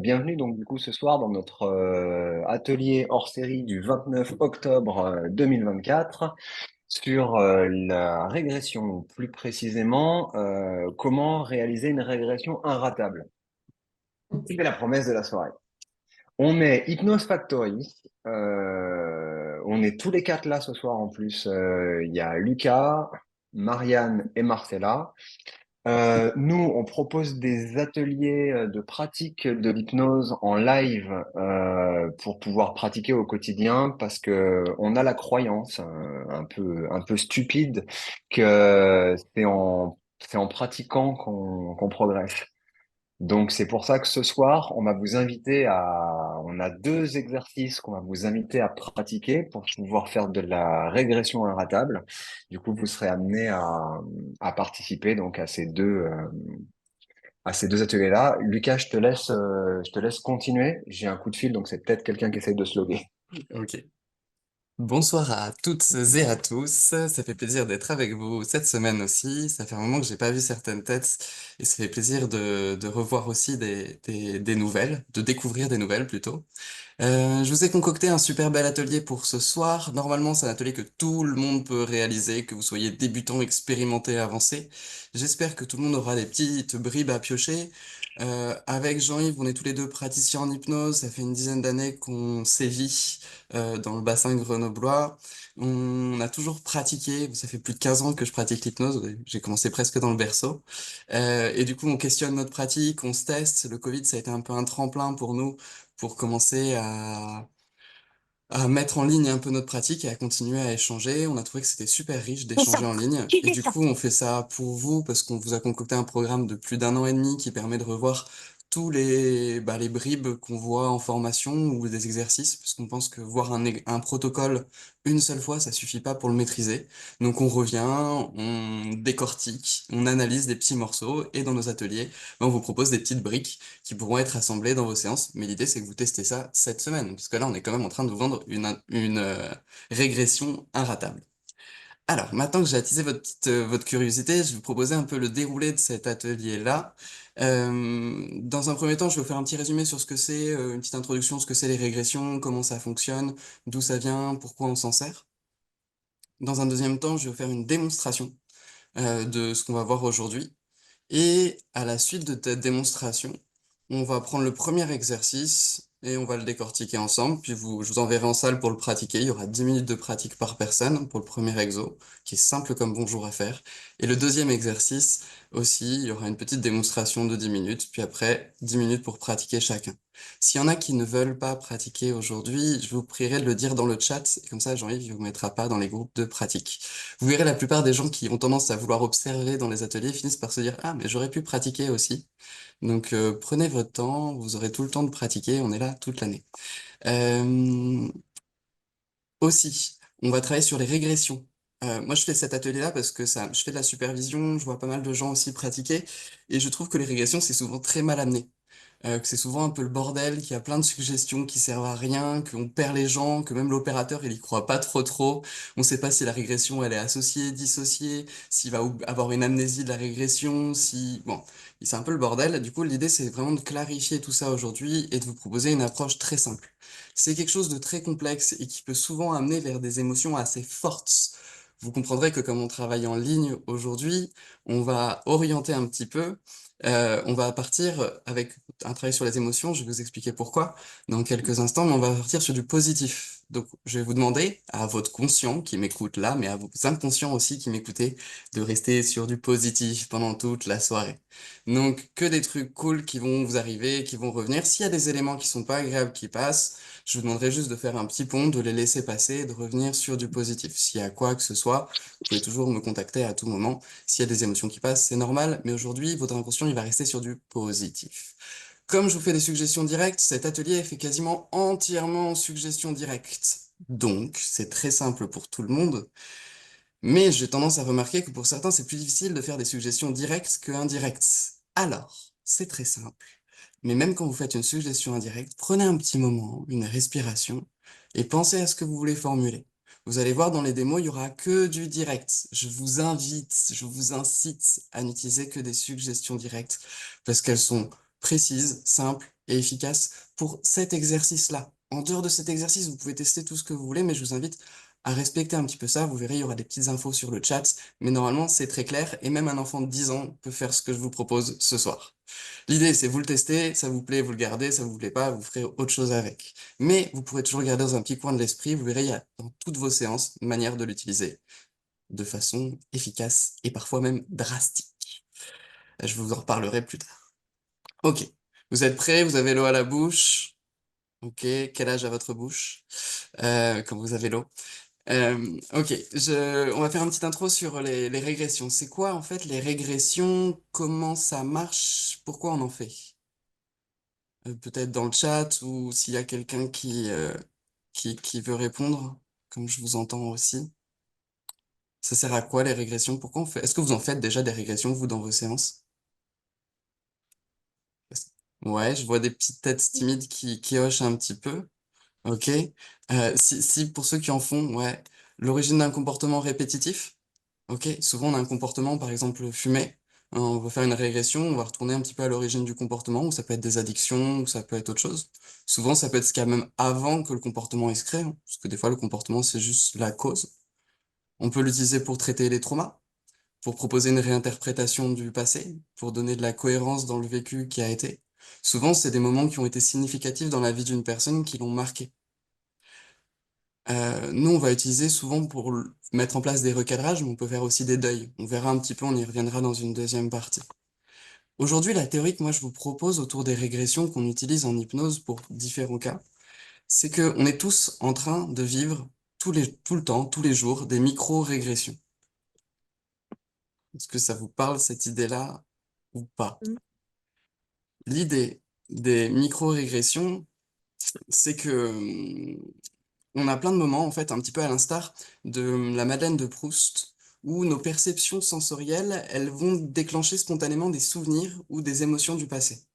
bienvenue donc du coup ce soir dans notre atelier hors série du 29 octobre 2024 sur la régression, ou plus précisément comment réaliser une régression inratable. C'est la promesse de la soirée. On est Hypnose Factory. On est tous les quatre là ce soir en plus. Il y a Lucas, Marianne et Marcella. Nous, on propose des ateliers de pratique de l'hypnose en live pour pouvoir pratiquer au quotidien parce que on a la croyance un peu stupide que c'est en pratiquant qu'on progresse. Donc c'est pour ça que ce soir, on a deux exercices qu'on va vous inviter à pratiquer pour pouvoir faire de la régression inratable. Du coup, vous serez amené à participer donc à ces deux ateliers-là. Lucas, je te laisse continuer. J'ai un coup de fil, donc c'est peut-être quelqu'un qui essaye de se loguer. Ok. Bonsoir à toutes et à tous. Ça fait plaisir d'être avec vous cette semaine aussi. Ça fait un moment que j'ai pas vu certaines têtes et ça fait plaisir de revoir aussi des nouvelles, de découvrir des nouvelles plutôt. Je vous ai concocté un super bel atelier pour ce soir. Normalement, c'est un atelier que tout le monde peut réaliser, que vous soyez débutant, expérimenté, avancé. J'espère que tout le monde aura des petites bribes à piocher. Avec Jean-Yves, on est tous les deux praticiens en hypnose. Ça fait une dizaine d'années qu'on sévit dans le bassin grenoblois. On a toujours pratiqué. Ça fait plus de 15 ans que je pratique l'hypnose. J'ai commencé presque dans le berceau. Et du coup, on questionne notre pratique, on se teste. Le Covid, ça a été un peu un tremplin pour nous pour commencer à mettre en ligne un peu notre pratique et à continuer à échanger. On a trouvé que c'était super riche d'échanger en ligne. Et du coup, on fait ça pour vous parce qu'on vous a concocté un programme de plus d'un an et demi qui permet de revoir tous les bribes qu'on voit en formation ou des exercices, parce qu'on pense que voir un protocole une seule fois, ça suffit pas pour le maîtriser. Donc on revient, on décortique, on analyse des petits morceaux et dans nos ateliers, on vous propose des petites briques qui pourront être assemblés dans vos séances. Mais l'idée, c'est que vous testez ça cette semaine, parce que là, on est quand même en train de vous vendre une régression inratable. Alors, maintenant que j'ai attisé votre curiosité, je vais vous proposer un peu le déroulé de cet atelier-là. Dans un premier temps, je vais vous faire un petit résumé sur ce que c'est, une petite introduction, ce que c'est les régressions, comment ça fonctionne, d'où ça vient, pourquoi on s'en sert. Dans un deuxième temps, je vais vous faire une démonstration de ce qu'on va voir aujourd'hui. Et à la suite de cette démonstration, on va prendre le premier exercice et on va le décortiquer ensemble. Puis je vous enverrai en salle pour le pratiquer. Il y aura 10 minutes de pratique par personne pour le premier exo, qui est simple comme bonjour à faire. Et le deuxième exercice aussi, il y aura une petite démonstration de 10 minutes, puis après 10 minutes pour pratiquer chacun. S'il y en a qui ne veulent pas pratiquer aujourd'hui, je vous prierai de le dire dans le chat, et comme ça Jean-Yves ne vous mettra pas dans les groupes de pratique. Vous verrez, la plupart des gens qui ont tendance à vouloir observer dans les ateliers finissent par se dire, ah, mais j'aurais pu pratiquer aussi. Donc prenez votre temps, vous aurez tout le temps de pratiquer, on est là toute l'année. Euh, Aussi, on va travailler sur les régressions. Moi, je fais cet atelier-là parce que je fais de la supervision, je vois pas mal de gens aussi pratiquer, et je trouve que les régressions, c'est souvent très mal amené. Que c'est souvent un peu le bordel, qu'il y a plein de suggestions qui servent à rien, qu'on perd les gens, que même l'opérateur, il y croit pas trop trop. On sait pas si la régression, elle est associée, dissociée, s'il va avoir une amnésie de la régression, si... Bon, c'est un peu le bordel. Du coup, l'idée, c'est vraiment de clarifier tout ça aujourd'hui et de vous proposer une approche très simple. C'est quelque chose de très complexe et qui peut souvent amener vers des émotions assez fortes. Vous comprendrez que comme on travaille en ligne aujourd'hui, on va orienter un petit peu. On va partir avec un travail sur les émotions, je vais vous expliquer pourquoi dans quelques instants, mais on va partir sur du positif. Donc, je vais vous demander à votre conscient qui m'écoute là, mais à vos inconscients aussi qui m'écoutez, de rester sur du positif pendant toute la soirée. Donc, que des trucs cool qui vont vous arriver, qui vont revenir. S'il y a des éléments qui sont pas agréables qui passent, je vous demanderai juste de faire un petit pont, de les laisser passer et de revenir sur du positif. S'il y a quoi que ce soit, vous pouvez toujours me contacter à tout moment. S'il y a des émotions qui passent, c'est normal, mais aujourd'hui, votre inconscient, il va rester sur du positif. Comme je vous fais des suggestions directes, cet atelier est fait quasiment entièrement en suggestions directes. Donc, c'est très simple pour tout le monde, mais j'ai tendance à remarquer que pour certains, c'est plus difficile de faire des suggestions directes que indirectes. Alors, c'est très simple. Mais même quand vous faites une suggestion indirecte, prenez un petit moment, une respiration, et pensez à ce que vous voulez formuler. Vous allez voir dans les démos, il y aura que du direct. Je vous invite, je vous incite à n'utiliser que des suggestions directes parce qu'elles sont précises, simples et efficace pour cet exercice-là. En dehors de cet exercice, vous pouvez tester tout ce que vous voulez, mais je vous invite à respecter un petit peu ça. Vous verrez, il y aura des petites infos sur le chat, mais normalement, c'est très clair et même un enfant de 10 ans peut faire ce que je vous propose ce soir. L'idée, c'est vous le testez, ça vous plaît, vous le gardez, ça vous plaît pas, vous ferez autre chose avec. Mais vous pourrez toujours le garder dans un petit coin de l'esprit. Vous verrez, il y a dans toutes vos séances une manière de l'utiliser de façon efficace et parfois même drastique. Je vous en reparlerai plus tard. Ok, vous êtes prêts? Vous avez l'eau à la bouche? Ok, quel âge a votre bouche quand vous avez l'eau? Ok, on va faire une petite intro sur les régressions. C'est quoi en fait les régressions? Comment ça marche? Pourquoi on en fait? Peut-être dans le chat ou s'il y a quelqu'un qui veut répondre, comme je vous entends aussi. Ça sert à quoi les régressions? Pourquoi on fait? Est-ce que vous en faites déjà des régressions, vous, dans vos séances? Ouais, je vois des petites têtes timides qui hochent un petit peu. Ok. Si pour ceux qui en font, ouais, l'origine d'un comportement répétitif. Ok. Souvent, on a un comportement, par exemple, fumer. On va faire une régression, on va retourner un petit peu à l'origine du comportement, ou ça peut être des addictions, ou ça peut être autre chose. Souvent, ça peut être ce qu'il y a même avant que le comportement ait se crée, hein, parce que des fois, le comportement, c'est juste la cause. On peut l'utiliser pour traiter les traumas, pour proposer une réinterprétation du passé, pour donner de la cohérence dans le vécu qui a été. Souvent, c'est des moments qui ont été significatifs dans la vie d'une personne qui l'ont marqué. Nous, on va utiliser souvent pour mettre en place des recadrages, mais on peut faire aussi des deuils. On verra un petit peu, on y reviendra dans une deuxième partie. Aujourd'hui, la théorie que moi je vous propose autour des régressions qu'on utilise en hypnose pour différents cas, c'est que on est tous en train de vivre tout le temps, tous les jours, des micro-régressions. Est-ce que ça vous parle, cette idée-là, ou pas? Mm. L'idée des micro-régressions, c'est que on a plein de moments, en fait, un petit peu à l'instar de la Madeleine de Proust, où nos perceptions sensorielles, elles vont déclencher spontanément des souvenirs ou des émotions du passé.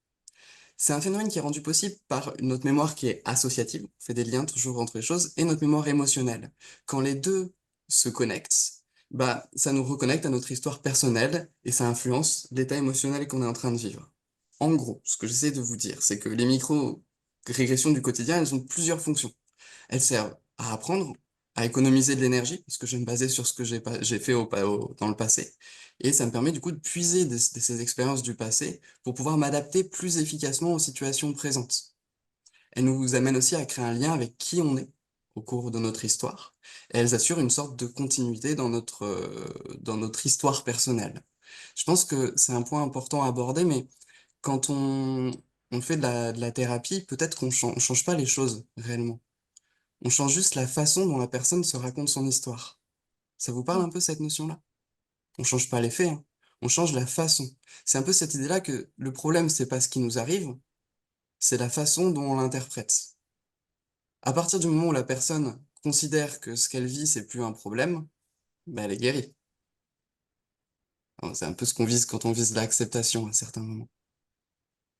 C'est un phénomène qui est rendu possible par notre mémoire qui est associative, on fait des liens toujours entre les choses, et notre mémoire émotionnelle. Quand les deux se connectent, bah, ça nous reconnecte à notre histoire personnelle et ça influence l'état émotionnel qu'on est en train de vivre. En gros, ce que j'essaie de vous dire, c'est que les micro-régressions du quotidien, elles ont plusieurs fonctions. Elles servent à apprendre, à économiser de l'énergie, parce que je vais me baser sur ce que j'ai fait dans le passé. Et ça me permet du coup de puiser de ces expériences du passé pour pouvoir m'adapter plus efficacement aux situations présentes. Elles nous amènent aussi à créer un lien avec qui on est au cours de notre histoire. Et elles assurent une sorte de continuité dans notre histoire personnelle. Je pense que c'est un point important à aborder, mais quand on fait de la thérapie, peut-être on change pas les choses réellement. On change juste la façon dont la personne se raconte son histoire. Ça vous parle un peu cette notion-là? On change pas les faits, hein. On change la façon. C'est un peu cette idée-là que le problème, c'est pas ce qui nous arrive, c'est la façon dont on l'interprète. À partir du moment où la personne considère que ce qu'elle vit, c'est plus un problème, ben elle est guérie. Alors, c'est un peu ce qu'on vise quand on vise l'acceptation à certains moments.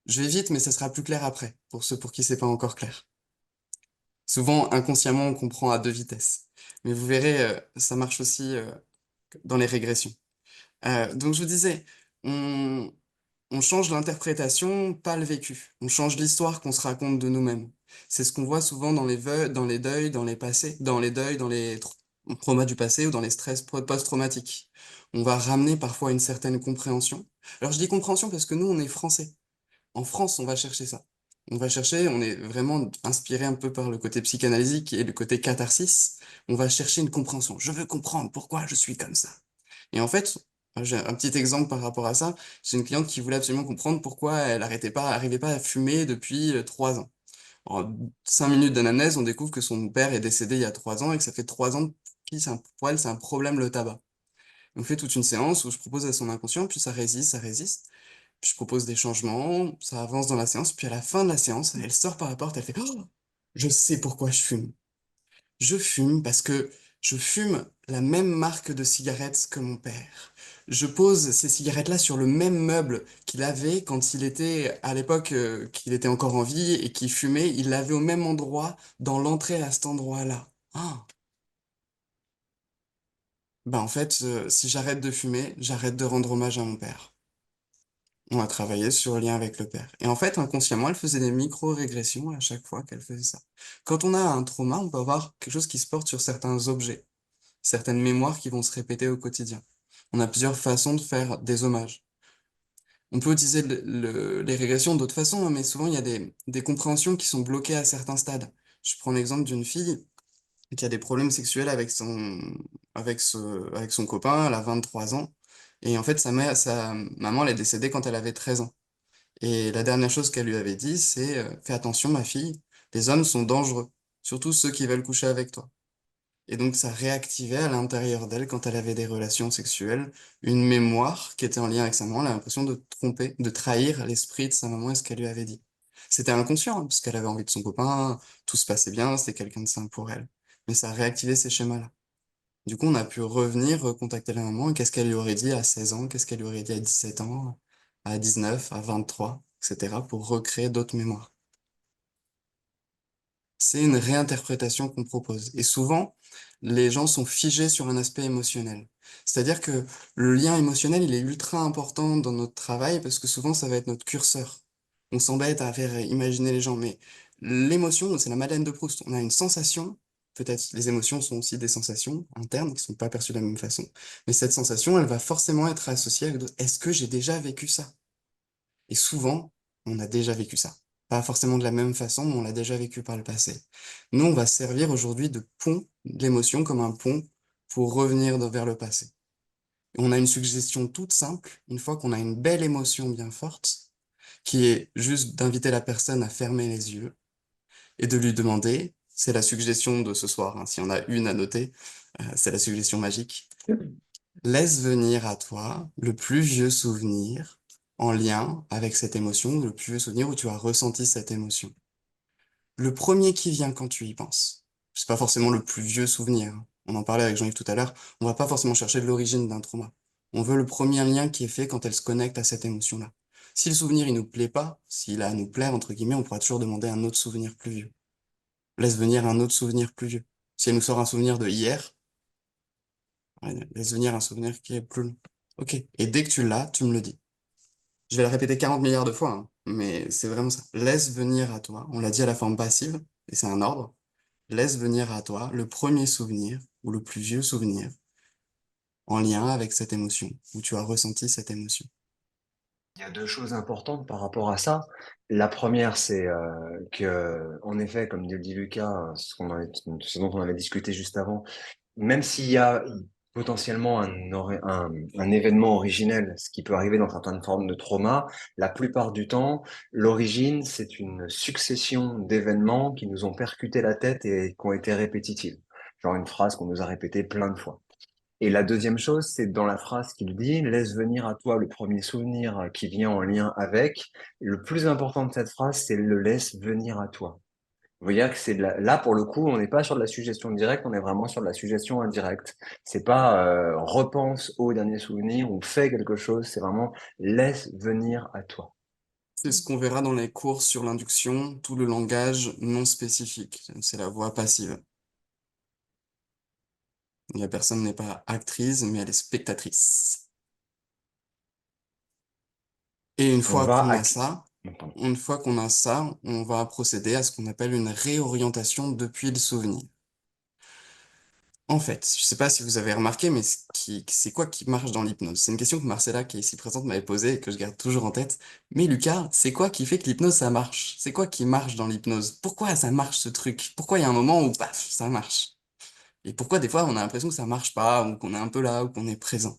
Je vais vite, mais ça sera plus clair après, pour ceux pour qui c'est pas encore clair. Souvent, inconsciemment, on comprend à deux vitesses. Mais vous verrez, ça marche aussi dans les régressions. Donc je vous disais, on, on change l'interprétation, pas le vécu. On change l'histoire qu'on se raconte de nous-mêmes. C'est ce qu'on voit souvent dans les deuils, dans les passés, dans les deuils, dans les traumas du passé ou dans les stress post-traumatiques. On va ramener parfois une certaine compréhension. Alors je dis compréhension parce que nous, on est français. En France, on va chercher ça. On va chercher, on est vraiment inspiré un peu par le côté psychanalytique et le côté catharsis. On va chercher une compréhension. Je veux comprendre pourquoi je suis comme ça. Et en fait, j'ai un petit exemple par rapport à ça. J'ai une cliente qui voulait absolument comprendre pourquoi elle arrivait pas à fumer depuis 3 ans. En 5 minutes d'anamnèse, on découvre que son père est décédé il y a 3 ans et que ça fait 3 ans pour elle, c'est un problème le tabac. On fait toute une séance où je propose à son inconscient, puis ça résiste, ça résiste. Puis je propose des changements, ça avance dans la séance, puis à la fin de la séance, elle sort par la porte, elle fait «Oh, je sais pourquoi je fume. Je fume parce que je fume la même marque de cigarettes que mon père. Je pose ces cigarettes-là sur le même meuble qu'il avait quand il était, à l'époque, qu'il était encore en vie et qu'il fumait, il l'avait au même endroit, dans l'entrée à cet endroit-là. Ah, ben en fait, si j'arrête de fumer, j'arrête de rendre hommage à mon père. On a travaillé sur le lien avec le père. Et en fait, inconsciemment, elle faisait des micro-régressions à chaque fois qu'elle faisait ça. Quand on a un trauma, on peut avoir quelque chose qui se porte sur certains objets, certaines mémoires qui vont se répéter au quotidien. On a plusieurs façons de faire des hommages. On peut utiliser les régressions d'autres façons, hein, mais souvent il y a des compréhensions qui sont bloquées à certains stades. Je prends l'exemple d'une fille qui a des problèmes sexuels avec son copain, elle a 23 ans, et en fait sa maman elle est décédée quand elle avait 13 ans. Et la dernière chose qu'elle lui avait dit, c'est fais attention ma fille, les hommes sont dangereux, surtout ceux qui veulent coucher avec toi. Et donc, ça réactivait à l'intérieur d'elle, quand elle avait des relations sexuelles, une mémoire qui était en lien avec sa maman. Elle a l'impression de tromper, de trahir l'esprit de sa maman et ce qu'elle lui avait dit. C'était inconscient, hein, parce qu'elle avait envie de son copain, tout se passait bien, c'était quelqu'un de sain pour elle. Mais ça a réactivé ces schémas-là. Du coup, on a pu revenir, recontacter la maman, et qu'est-ce qu'elle lui aurait dit à 16 ans, qu'est-ce qu'elle lui aurait dit à 17 ans, à 19, à 23, etc., pour recréer d'autres mémoires. C'est une réinterprétation qu'on propose. Et souvent, les gens sont figés sur un aspect émotionnel. C'est-à-dire que le lien émotionnel, il est ultra important dans notre travail parce que souvent, ça va être notre curseur. On s'embête à faire imaginer les gens, mais l'émotion, c'est la Madeleine de Proust. On a une sensation, peut-être les émotions sont aussi des sensations internes qui sont pas perçues de la même façon, mais cette sensation, elle va forcément être associée avec est-ce que j'ai déjà vécu ça? Et souvent, on a déjà vécu ça. Pas forcément de la même façon, mais on l'a déjà vécu par le passé. Nous, on va servir aujourd'hui de pont, de l'émotion comme un pont pour revenir vers le passé. Et on a une suggestion toute simple, une fois qu'on a une belle émotion bien forte, qui est juste d'inviter la personne à fermer les yeux et de lui demander, c'est la suggestion de ce soir, hein, s'il y en a une à noter, c'est la suggestion magique. Laisse venir à toi le plus vieux souvenir en lien avec cette émotion, le plus vieux souvenir où tu as ressenti cette émotion. Le premier qui vient quand tu y penses. C'est pas forcément le plus vieux souvenir, hein. On en parlait avec Jean-Yves tout à l'heure. On va pas forcément chercher l'origine d'un trauma. On veut le premier lien qui est fait quand elle se connecte à cette émotion-là. Si le souvenir il nous plaît pas, s'il a à nous plaire entre guillemets, on pourra toujours demander un autre souvenir plus vieux. Laisse venir un autre souvenir plus vieux. Si elle nous sort un souvenir de hier, ouais, laisse venir un souvenir qui est plus long. Ok. Et dès que tu l'as, tu me le dis. Je vais le répéter 40 milliards de fois, hein, mais c'est vraiment ça. Laisse venir à toi. On l'a dit à la forme passive, et c'est un ordre. Laisse venir à toi le premier souvenir ou le plus vieux souvenir en lien avec cette émotion, où tu as ressenti cette émotion. Il y a deux choses importantes par rapport à ça. La première, c'est que, en effet, comme le dit Lucas, ce dont on avait discuté juste avant, même s'il y a potentiellement un événement originel, ce qui peut arriver dans certaines formes de trauma, la plupart du temps, l'origine, c'est une succession d'événements qui nous ont percuté la tête et qui ont été répétitifs. Genre une phrase qu'on nous a répétée plein de fois. Et la deuxième chose, c'est dans la phrase qu'il dit, laisse venir à toi le premier souvenir qui vient en lien avec. Le plus important de cette phrase, c'est le laisse venir à toi. Vous voyez que là, pour le coup, on n'est pas sur de la suggestion directe, on est vraiment sur de la suggestion indirecte. C'est pas repense au dernier souvenir ou fais quelque chose, c'est vraiment laisse venir à toi. C'est ce qu'on verra dans les cours sur l'induction, tout le langage non spécifique. C'est la voix passive. La personne n'est pas actrice, mais elle est spectatrice. Et On va acc- Pardon. une fois qu'on a ça, on va procéder à ce qu'on appelle une réorientation depuis le souvenir. En fait, je sais pas si vous avez remarqué, mais c'est quoi qui marche dans l'hypnose? C'est une question que Marcella, qui est ici présente, m'avait posée et que je garde toujours en tête. Mais Lucas, c'est quoi qui fait que l'hypnose, ça marche? C'est quoi qui marche dans l'hypnose? Pourquoi ça marche ce truc? Pourquoi il y a un moment où, paf, ça marche? Et pourquoi des fois on a l'impression que ça marche pas, ou qu'on est un peu là, ou qu'on est présent?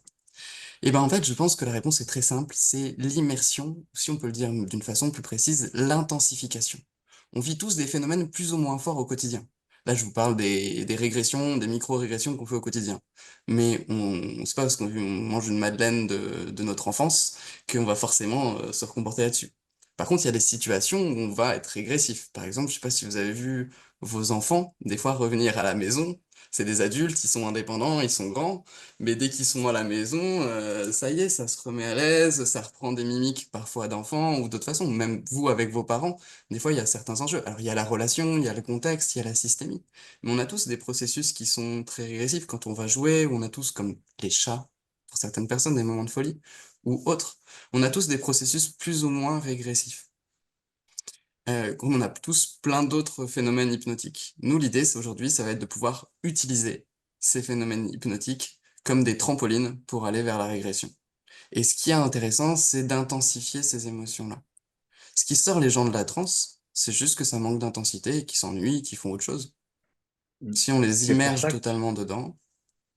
Et ben en fait, je pense que la réponse est très simple, c'est l'immersion, ou si on peut le dire d'une façon plus précise, l'intensification. On vit tous des phénomènes plus ou moins forts au quotidien. Là, je vous parle des régressions, des micro-régressions qu'on fait au quotidien. Mais c'est pas parce qu'on mange une madeleine de notre enfance qu'on va forcément se comporter là-dessus. Par contre, il y a des situations où on va être régressif. Par exemple, je sais pas si vous avez vu vos enfants, des fois, revenir à la maison. C'est des adultes, ils sont indépendants, ils sont grands. Mais dès qu'ils sont à la maison, ça y est, ça se remet à l'aise, ça reprend des mimiques parfois d'enfants ou d'autres façons. Même vous avec vos parents, des fois il y a certains enjeux. Alors il y a la relation, il y a le contexte, il y a la systémie. Mais on a tous des processus qui sont très régressifs quand on va jouer, ou on a tous, comme les chats, pour certaines personnes, des moments de folie, ou autres, on a tous des processus plus ou moins régressifs. Comme on a tous plein d'autres phénomènes hypnotiques. Nous, l'idée, c'est aujourd'hui, ça va être de pouvoir utiliser ces phénomènes hypnotiques comme des trampolines pour aller vers la régression. Et ce qui est intéressant, c'est d'intensifier ces émotions-là. Ce qui sort les gens de la transe, c'est juste que ça manque d'intensité et qu'ils s'ennuient, qu'ils font autre chose. Si on les C'est pour immerge ça totalement dedans,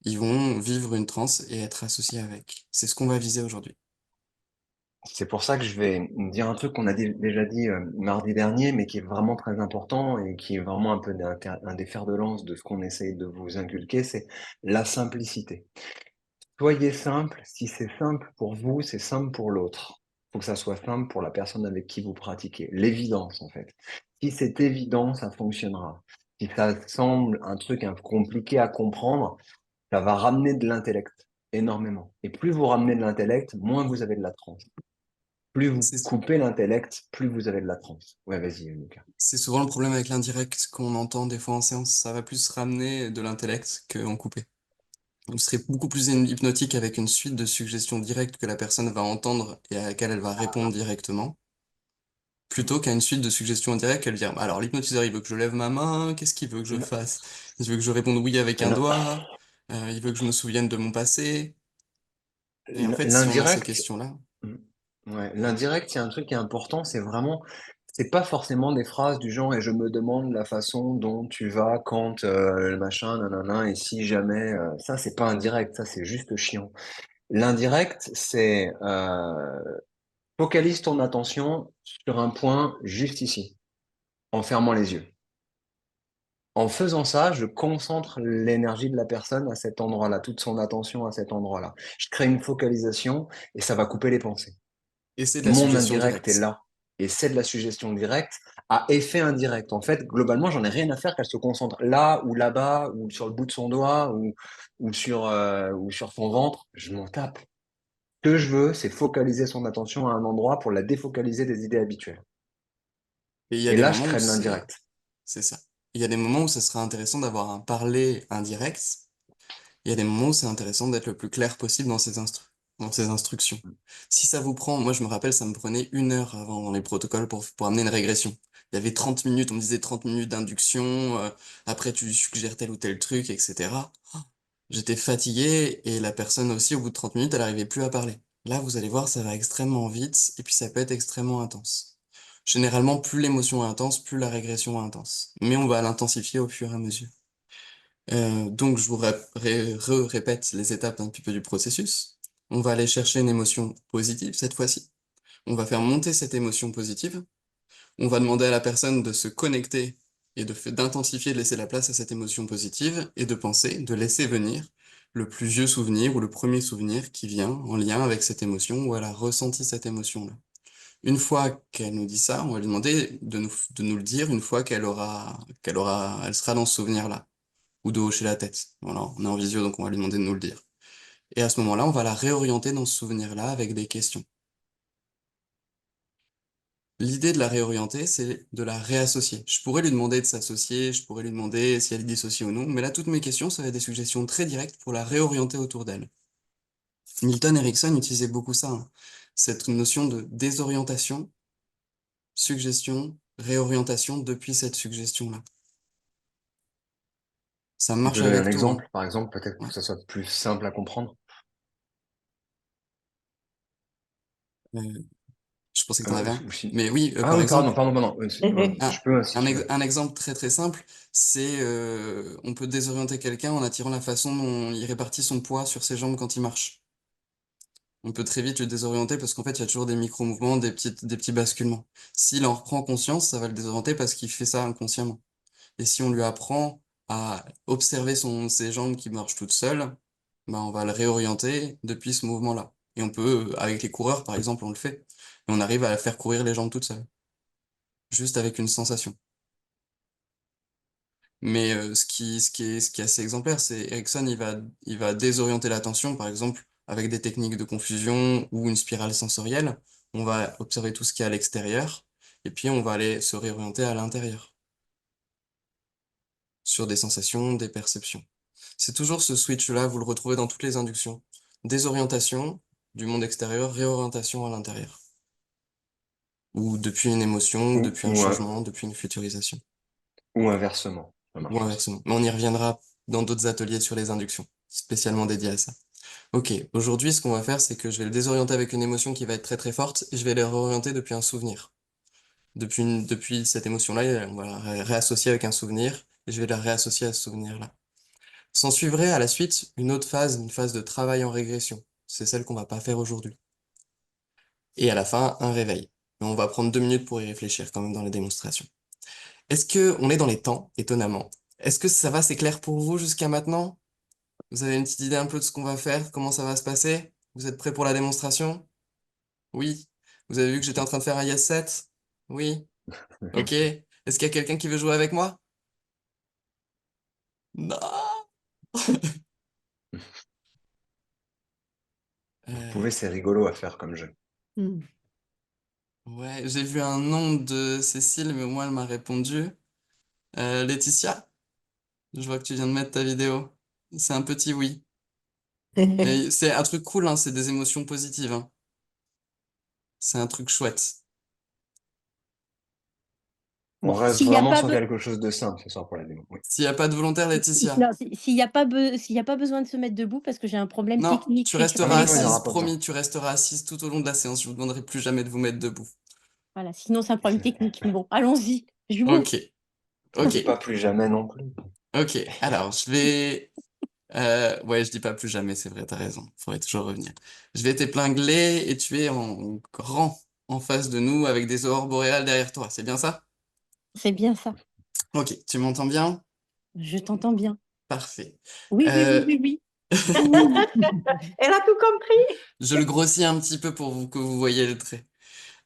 ils vont vivre une transe et être associés avec. C'est ce qu'on va viser aujourd'hui. C'est pour ça que je vais dire un truc qu'on a déjà dit mardi dernier, mais qui est vraiment très important et qui est vraiment un peu un des fers de lance de ce qu'on essaye de vous inculquer, c'est la simplicité. Soyez simple, si c'est simple pour vous, c'est simple pour l'autre. Il faut que ça soit simple pour la personne avec qui vous pratiquez. L'évidence, en fait. Si c'est évident, ça fonctionnera. Si ça semble un truc un peu compliqué à comprendre, ça va ramener de l'intellect énormément. Et plus vous ramenez de l'intellect, moins vous avez de la transe. Plus vous C'est coupez l'intellect, plus vous avez de la transe. Ouais, vas-y, Lucas. c'est souvent le problème avec l'indirect qu'on entend des fois en séance. Ça va plus ramener de l'intellect qu'en coupé. On serait beaucoup plus hypnotique avec une suite de suggestions directes que la personne va entendre et à laquelle elle va répondre directement, plutôt qu'à une suite de suggestions indirectes qu'elle va dire, alors l'hypnotiseur, il veut que je lève ma main, qu'est-ce qu'il veut que je fasse? Il veut que je réponde oui avec un L'in- doigt, il veut que je me souvienne de mon passé. Et en fait, si on a ces L'indirect, questions-là, mm, ouais, l'indirect, c'est un truc qui est important, c'est vraiment, c'est pas forcément des phrases du genre et je me demande la façon dont tu vas quand le machin, nanana, et si jamais, ça c'est pas indirect, ça c'est juste chiant. L'indirect, c'est focalise ton attention sur un point juste ici, en fermant les yeux. En faisant ça, je concentre l'énergie de la personne à cet endroit-là, toute son attention à cet endroit-là. Je crée une focalisation et ça va couper les pensées. et c'est de la Mon suggestion indirect est directe. là et c'est de la suggestion directe à effet indirect. En fait, globalement, j'en ai rien à faire qu'elle se concentre là ou là-bas ou sur le bout de son doigt ou sur son ventre. Je m'en tape. Ce que je veux, c'est focaliser son attention à un endroit pour la défocaliser des idées habituelles. Et il y a Et des là, je moments où crée de l'indirect. c'est ça. Il y a des moments où ça sera intéressant d'avoir un parler indirect. Il y a des moments où c'est intéressant d'être le plus clair possible dans dans ses instructions. Si ça vous prend, moi je me rappelle, ça me prenait 1 heure avant dans les protocoles pour amener une régression. Il y avait 30 minutes, on me disait 30 minutes d'induction, après tu suggères tel ou tel truc, etc. J'étais fatigué et la personne aussi, au bout de 30 minutes, elle arrivait plus à parler. Là, vous allez voir, ça va extrêmement vite et puis ça peut être extrêmement intense. Généralement, plus l'émotion est intense, plus la régression est intense. Mais on va l'intensifier au fur et à mesure. Donc, je vous répète les étapes un petit peu du processus. On va aller chercher une émotion positive cette fois-ci. On va faire monter cette émotion positive. On va demander à la personne de se connecter et d'intensifier, de laisser la place à cette émotion positive et de penser, de laisser venir le plus vieux souvenir ou le premier souvenir qui vient en lien avec cette émotion ou elle a ressenti cette émotion-là. Une fois qu'elle nous dit ça, on va lui demander de nous le dire une fois elle sera dans ce souvenir-là ou de hocher la tête. Voilà, on est en visio, donc on va lui demander de nous le dire. Et à ce moment-là, on va la réorienter dans ce souvenir-là avec des questions. L'idée de la réorienter, c'est de la réassocier. Je pourrais lui demander de s'associer, je pourrais lui demander si elle est dissociée ou non, mais là, toutes mes questions seraient des suggestions très directes pour la réorienter autour d'elle. Milton Erickson utilisait beaucoup ça, hein. Cette notion de désorientation, suggestion, réorientation depuis cette suggestion-là. Ça Tu marche peux donner un avec tout, hein. exemple, par exemple, peut-être pour Ouais. que ça soit plus simple à comprendre. Euh, je pensais que t'en avais un. Ou si- Mais oui, Ah par oui, pardon, exemple, pardon, pardon. Je peux, si tu veux. un exemple très très simple, c'est on peut désorienter quelqu'un en attirant la façon dont il répartit son poids sur ses jambes quand il marche. On peut très vite le désorienter parce qu'en fait, il y a toujours des micro-mouvements, des petits basculements. S'il en reprend conscience, ça va le désorienter parce qu'il fait ça inconsciemment. Et si on lui apprend à observer ses jambes qui marchent toutes seules, ben on va le réorienter depuis ce mouvement-là. Et on peut, avec les coureurs par exemple, on le fait. Et on arrive à faire courir les jambes toutes seules, juste avec une sensation. Mais ce qui est assez exemplaire, c'est Erickson, il va désorienter l'attention, par exemple, avec des techniques de confusion ou une spirale sensorielle. On va observer tout ce qui est à l'extérieur, et puis on va aller se réorienter à l'intérieur, sur des sensations, des perceptions. C'est toujours ce switch-là, vous le retrouvez dans toutes les inductions. Désorientation, du monde extérieur, réorientation à l'intérieur. Ou depuis une émotion, ou Ou, depuis un ou, in- changement, depuis une futurisation. ou inversement, ça Ou marche aussi. inversement. Mais on y reviendra dans d'autres ateliers sur les inductions, spécialement dédiés à ça. Ok, aujourd'hui, ce qu'on va faire, c'est que je vais le désorienter avec une émotion qui va être très très forte, et je vais le réorienter depuis un souvenir. Depuis cette émotion-là, on va la réassocier avec un souvenir, et je vais la réassocier à ce souvenir-là. S'en suivrait à la suite une autre phase, une phase de travail en régression. C'est celle qu'on va pas faire aujourd'hui. Et à la fin, un réveil. Mais on va prendre 2 minutes pour y réfléchir quand même dans la démonstration. Est-ce que on est dans les temps, étonnamment? Est-ce que ça va, c'est clair pour vous jusqu'à maintenant? Vous avez une petite idée un peu de ce qu'on va faire, comment ça va se passer? Vous êtes prêts pour la démonstration? Oui. Vous avez vu que j'étais en train de faire un yes set? Oui. Ok. Est-ce qu'il y a quelqu'un qui veut jouer avec moi? Non. Vous Euh, pouvez, c'est rigolo à faire comme jeu. Hmm. ouais, j'ai vu un nom de Cécile, mais moi elle m'a répondu. Laetitia, je vois que tu viens de mettre ta vidéo. C'est un petit oui. Mais c'est un truc cool, hein, c'est des émotions positives, hein. C'est un truc chouette. On Bon, reste s'il n'y a vraiment pas sur be- quelque chose de simple ce soir pour la démo. Oui. S'il n'y a pas de volontaire, Laetitia. non, s'il y a pas s'il y a pas besoin de se mettre debout parce que j'ai un problème Non, technique tu Ah resteras mais non, il n'y sécurité. aura assise, pas besoin. promis, tu resteras assise tout au long de la séance. Je vous demanderai plus jamais de vous mettre debout. Voilà, sinon c'est un problème technique. Mais bon, allons-y. Jouons. Ok, Ne ok, dis pas plus jamais non plus. ok. Alors, je vais... ouais, je dis pas plus jamais, c'est vrai, t'as raison. Faudrait toujours revenir. Je vais t'épingler et tu es en grand en face de nous avec des aurores boréales derrière toi. C'est bien ça? C'est bien ça. Ok, tu m'entends bien? Je t'entends bien. Parfait. Oui, oui, oui, Euh, oui, oui. Elle a tout compris. je le grossis un petit peu pour que vous voyez le trait.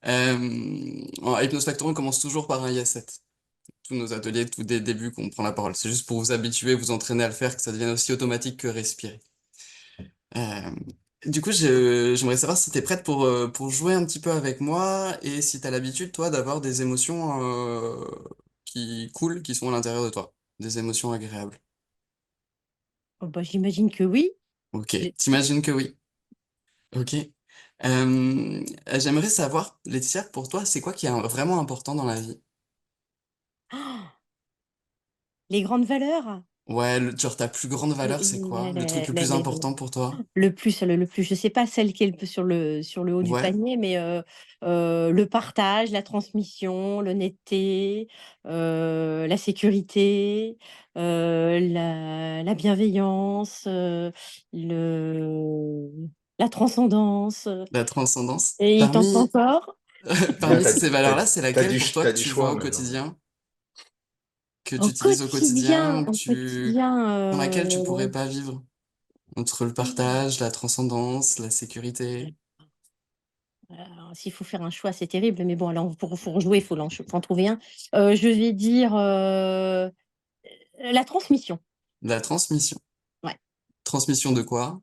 En Hypnose Factory, on commence toujours par un yes set. Tous nos ateliers, tout dès le début qu'on prend la parole. C'est juste pour vous habituer, vous entraîner à le faire, que ça devienne aussi automatique que respirer. Euh, du coup, j'aimerais savoir si tu es prête pour jouer un petit peu avec moi et si tu as l'habitude, toi, d'avoir des émotions qui coulent, qui sont à l'intérieur de toi. Des émotions agréables. Oh, bah, j'imagine que oui. Ok, J'ai- t'imagines que oui. Ok. J'aimerais savoir, Laetitia, pour toi, c'est quoi qui est vraiment important dans la vie? Ah, les grandes valeurs. Ouais, genre ta plus grande valeur, c'est quoi? Le truc le plus Les- important pour toi? le plus, je sais pas celle qui est sur le haut du Ouais, panier, mais le partage, la transmission, l'honnêteté, la sécurité, la bienveillance, le, la transcendance. la transcendance. Et il t'en faut encore? Là, Parmi ces valeurs-là, c'est laquelle pour toi t'as que du tu vois choix au maintenant. quotidien, que tu utilises au quotidien, Au quotidien, sans laquelle tu pourrais pas vivre? Entre le partage, la transcendance, la sécurité, alors, s'il faut faire un choix, c'est terrible, mais bon, alors pour jouer, il faut en trouver un. Je vais dire la transmission. la transmission. Ouais. Transmission de quoi?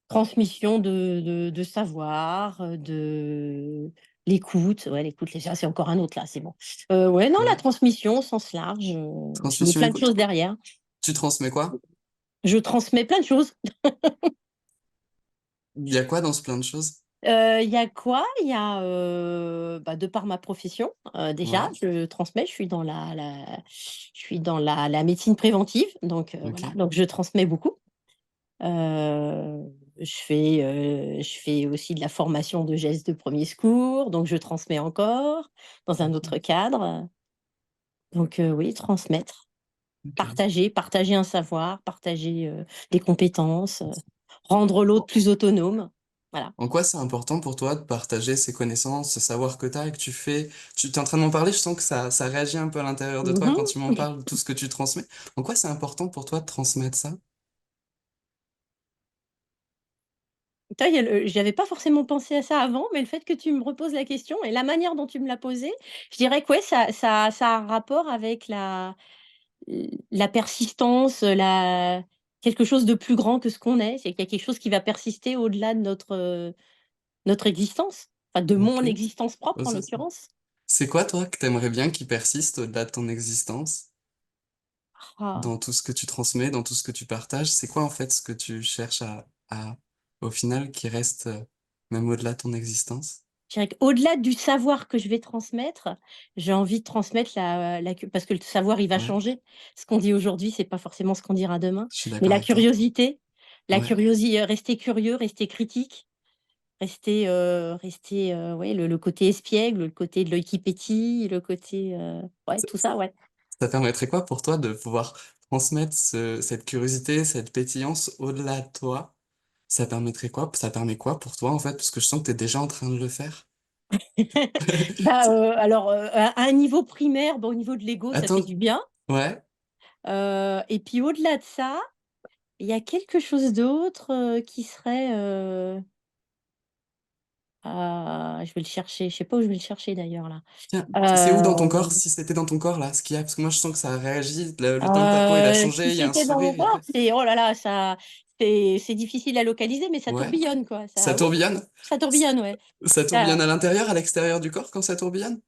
Transmission de savoir, de l'écoute. Ouais, l'écoute, ça, c'est encore un autre là, c'est bon. Ouais, non, la Ouais. transmission au sens large. Je mets Transmission, plein de écoute. choses derrière. Tu transmets quoi? Je transmets plein de choses. Il y a quoi dans ce plein de choses? Il y a quoi? Il y a, bah, de par ma profession, déjà, Ouais, je transmets, je suis dans la médecine préventive, donc ok, voilà, donc je transmets beaucoup. Je fais aussi de la formation de gestes de premier secours, donc je transmets encore dans un autre ok, cadre. Donc oui, transmettre, ok. partager un savoir, partager, des compétences, rendre l'autre plus autonome. Voilà. En quoi c'est important pour toi de partager ces connaissances, ce savoir que tu as et que tu fais? Tu t'es en train de m'en parler, je sens que ça réagit un peu à l'intérieur de toi quand Mmh. tu m'en parles, de tout ce que tu transmets. En quoi c'est important pour toi de transmettre ça? Tu vois, j'avais pas forcément pensé à ça avant, mais le fait que tu me reposes la question et la manière dont tu me l'as posée, je dirais que ouais, ça a un rapport avec la persistance, quelque chose de plus grand que ce qu'on est. C'est qu'il y a quelque chose qui va persister au-delà de notre existence, enfin de mon Ok. existence Oh, propre en ça, l'occurrence. c'est quoi, toi, que t'aimerais bien qui persiste au-delà de ton existence, Ah, dans tout ce que tu transmets, dans tout ce que tu partages? C'est quoi, en fait, ce que tu cherches au final, qui reste? même au-delà de ton existence? Je dirais qu'au-delà du savoir que je vais transmettre, j'ai envie de transmettre la cu parce que le savoir, il va Ouais, changer. Ce qu'on dit aujourd'hui, c'est pas forcément ce qu'on dira demain. je suis Mais d'accord avec toi. Ouais, rester curieux, rester critique, ouais, le côté espiègle, le côté de l'œil qui pétille, le côté, ouais, ça tout ça, ouais. ça permettrait quoi pour toi de pouvoir transmettre cette curiosité, cette pétillance au-delà de toi? Ça permettrait quoi? Ça permet quoi pour toi, en fait? Parce que je sens que tu es déjà en train de le faire. Bah, alors, à un niveau primaire, bah, au niveau de l'ego, ça fait Attends, du bien, ouais, et puis au-delà de ça, il y a quelque chose d'autre, qui serait, je vais le chercher, je sais pas où je vais le chercher d'ailleurs là. tiens, c'est où dans ton corps? Hem, Si c'était dans ton corps, là, ce qu'il y a, parce que moi, je sens que ça a réagi, le temps que ta peau, il a si changé, il y a un c'était dans mon sourire, et corps, après. c'est oh là là, ça c'est difficile à localiser, mais ça Ouais, tourbillonne quoi, ça ça oui, tourbillonne? ça tourbillonne, ouais. Ça tourbillonne Ça à l'intérieur, à l'extérieur du corps quand ça tourbillonne?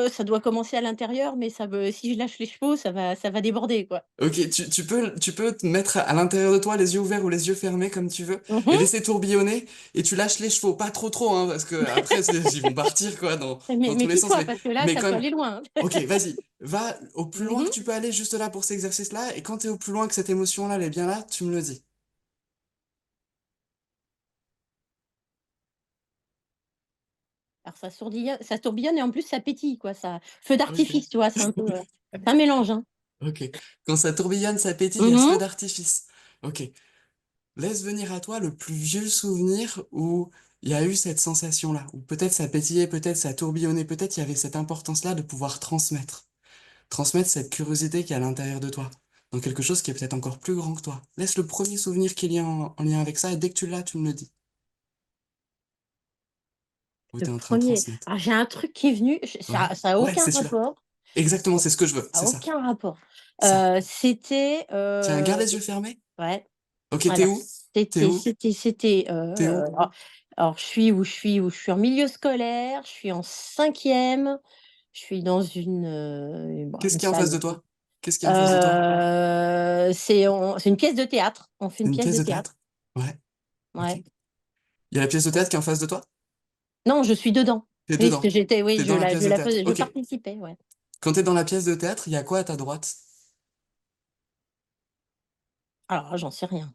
ça doit commencer à l'intérieur, mais si je lâche les chevaux, ça va déborder quoi. Ok, tu peux te mettre à l'intérieur de toi, les yeux ouverts ou les yeux fermés, comme tu veux, Mmh et mh. laisser tourbillonner, et tu lâches les chevaux, pas trop trop, hein, parce que après, ils vont partir, quoi, dans Mais tous les sens, méfie-toi parce que là, mais ça quand peut même. aller loin, hein. Ok, vas-y, va au plus Mmh loin que mh. tu peux aller juste là pour cet exercice-là, et quand t'es au plus loin que cette émotion-là, elle est bien là, tu me le dis. Alors ça tourbillonne et en plus ça pétille quoi, ça feu Ok. d'artifice, tu vois? C'est un mélange, hein. Ok. Quand ça tourbillonne, ça pétille, il y a Mmh ce feu mh. d'artifice. Ok. Laisse venir à toi le plus vieux souvenir où il y a eu cette sensation-là, où peut-être ça pétillait, peut-être ça tourbillonnait, peut-être il y avait cette importance-là de pouvoir transmettre. Transmettre cette curiosité qui est à l'intérieur de toi, dans quelque chose qui est peut-être encore plus grand que toi. Laisse le premier souvenir qu'il y a en lien avec ça, et dès que tu l'as, tu me le dis. Où Le tu es en train de premier. transmettre. Alors j'ai un truc qui est venu, Ouais, ça a ouais, aucun c'est celui-là. rapport, Exactement, c'est ce que je veux, ça a c'est ça. aucun rapport. Ça. C'était, Tiens, garde les yeux fermés. ouais, Ok, t'es alors où? T'es où? T'es où? alors je suis en milieu scolaire, je suis en 5e, je suis dans Qu'est-ce une qu'il y a en face de salle, toi? Qu'est-ce qu'il y a en face de toi? c'est une pièce de théâtre, on fait C'est une une pièce pièce de de théâtre, théâtre? Ouais, ok. ouais. Il y a la pièce de théâtre qui est en face de toi? Non, je suis dedans. T'es Oui, parce que dedans. T'es dans la pièce de théâtre. je Ok. participais, ouais. Quand t'es dans la pièce de théâtre, il y a quoi à ta droite? Alors là, j'en sais rien.